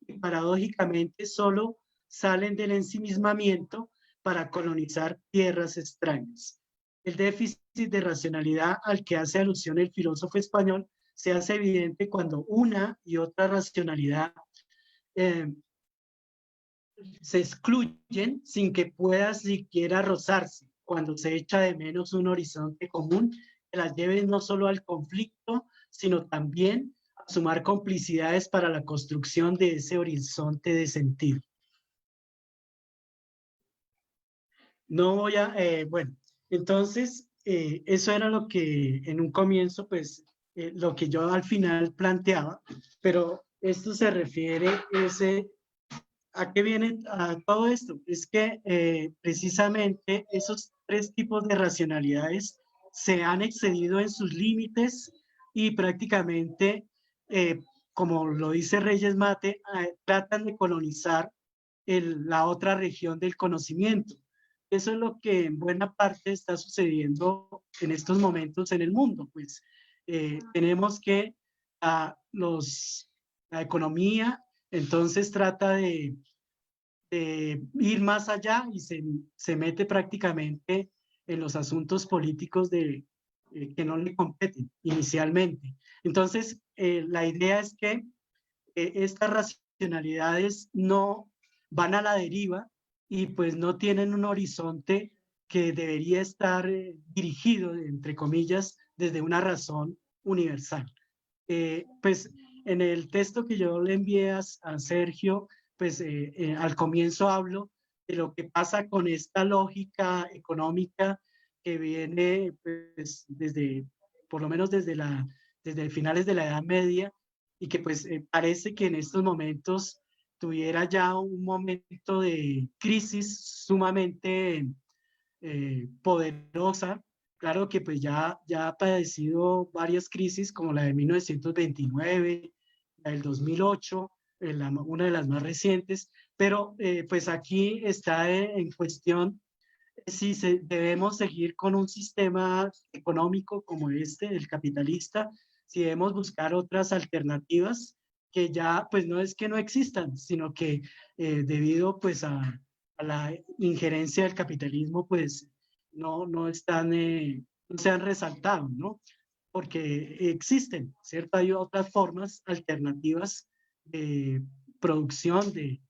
y paradójicamente solo salen del ensimismamiento para colonizar tierras extrañas. El déficit de racionalidad al que hace alusión el filósofo español se hace evidente cuando una y otra racionalidad se excluyen sin que pueda siquiera rozarse, cuando se echa de menos un horizonte común que las lleve no solo al conflicto, sino también a sumar complicidades para la construcción de ese horizonte de sentido. No voy a, bueno, entonces eso era lo que en un comienzo, pues, lo que yo al final planteaba, pero esto se refiere ¿a qué viene a todo esto? Es que precisamente esos tres tipos de racionalidades se han excedido en sus límites y prácticamente, como lo dice Reyes Mate, tratan de colonizar la otra región del conocimiento. Eso es lo que en buena parte está sucediendo en estos momentos en el mundo. Pues tenemos que la economía entonces trata de ir más allá y se mete prácticamente en los asuntos políticos que no le competen inicialmente. Entonces, la idea es que estas racionalidades no van a la deriva y pues no tienen un horizonte que debería estar dirigido, entre comillas, desde una razón universal. Pues en el texto que yo le envié a Sergio, pues al comienzo hablo de lo que pasa con esta lógica económica que viene pues por lo menos desde finales de la Edad Media y que pues parece que en estos momentos tuviera ya un momento de crisis sumamente poderosa. Claro que pues ya ha padecido varias crisis como la de 1929, la del 2008, una de las más recientes, pero pues aquí está en cuestión si debemos seguir con un sistema económico como este, el capitalista, si debemos buscar otras alternativas que ya pues no es que no existan, sino que debido pues a la injerencia del capitalismo pues no están, no se han resaltado, ¿no? Porque existen, ¿cierto? Hay otras formas alternativas de producción, de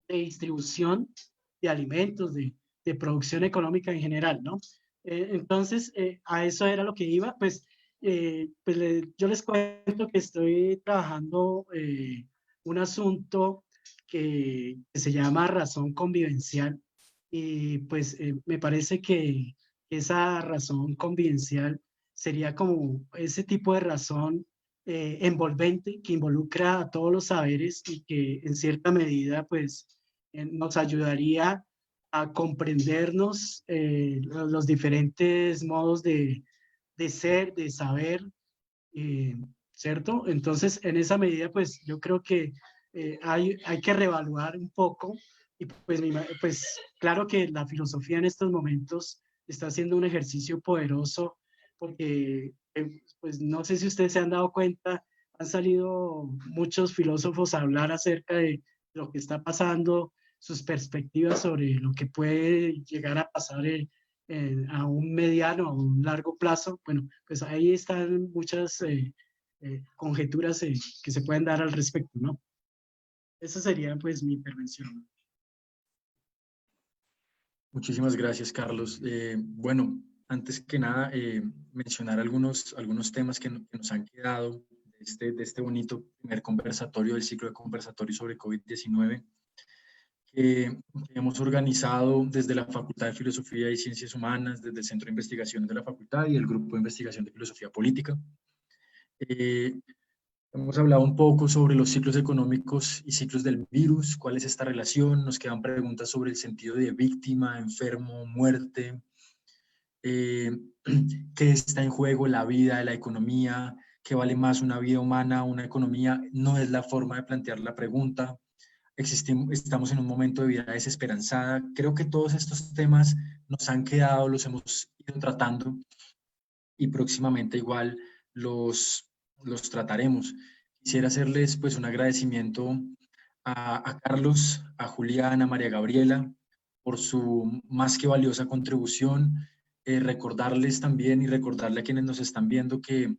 distribución de alimentos, de producción económica en general, ¿no? Entonces, a eso era lo que iba. Pues, yo les cuento que estoy trabajando un asunto que se llama razón convivencial y pues me parece que esa razón convivencial sería como ese tipo de razón envolvente que involucra a todos los saberes y que en cierta medida pues nos ayudaría a comprendernos los diferentes modos de ser, de saber, ¿cierto? Entonces, en esa medida, pues yo creo que hay que reevaluar un poco Y pues, pues claro que la filosofía en estos momentos está haciendo un ejercicio poderoso porque, pues no sé si ustedes se han dado cuenta, han salido muchos filósofos a hablar acerca de lo que está pasando, sus perspectivas sobre lo que puede llegar a pasar a un mediano, a un largo plazo. Bueno, pues ahí están muchas conjeturas que se pueden dar al respecto, ¿no? Esa sería pues mi intervención. Muchísimas gracias, Carlos. Bueno, antes que nada, mencionar algunos temas que nos han quedado de este bonito primer conversatorio del ciclo de conversatorio sobre COVID-19 que hemos organizado desde la Facultad de Filosofía y Ciencias Humanas, desde el Centro de Investigaciones de la Facultad y el Grupo de Investigación de Filosofía Política. Hemos hablado un poco sobre los ciclos económicos y ciclos del virus, cuál es esta relación, nos quedan preguntas sobre el sentido de víctima, enfermo, muerte, qué está en juego, la vida, la economía, qué vale más una vida humana, una economía, no es la forma de plantear la pregunta. Estamos en un momento de vida desesperanzada. Creo que todos estos temas nos han quedado, los hemos ido tratando y próximamente igual los trataremos. Quisiera hacerles pues un agradecimiento a Carlos, a Julián, a María Gabriela por su más que valiosa contribución. Recordarles también y recordarle a quienes nos están viendo que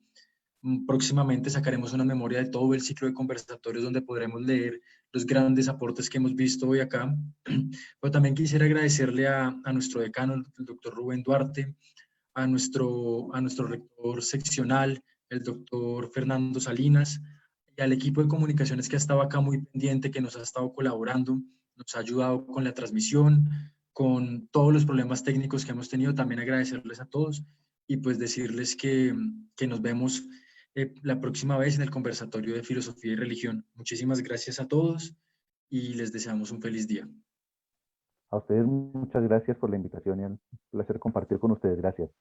próximamente sacaremos una memoria de todo el ciclo de conversatorios donde podremos leer los grandes aportes que hemos visto hoy acá. Pero también quisiera agradecerle a nuestro decano, el doctor Rubén Duarte, a nuestro rector seccional, el doctor Fernando Salinas, y al equipo de comunicaciones que ha estado acá muy pendiente, que nos ha estado colaborando, nos ha ayudado con la transmisión, con todos los problemas técnicos que hemos tenido. También agradecerles a todos y pues decirles que nos vemos la próxima vez en el conversatorio de filosofía y religión. Muchísimas gracias a todos y les deseamos un feliz día. A ustedes muchas gracias por la invitación y un placer compartir con ustedes. Gracias.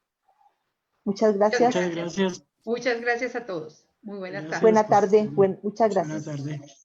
Muchas gracias. Muchas gracias. Muchas gracias a todos. Muy buenas tardes. Buena tarde. Muchas gracias. Buena tarde.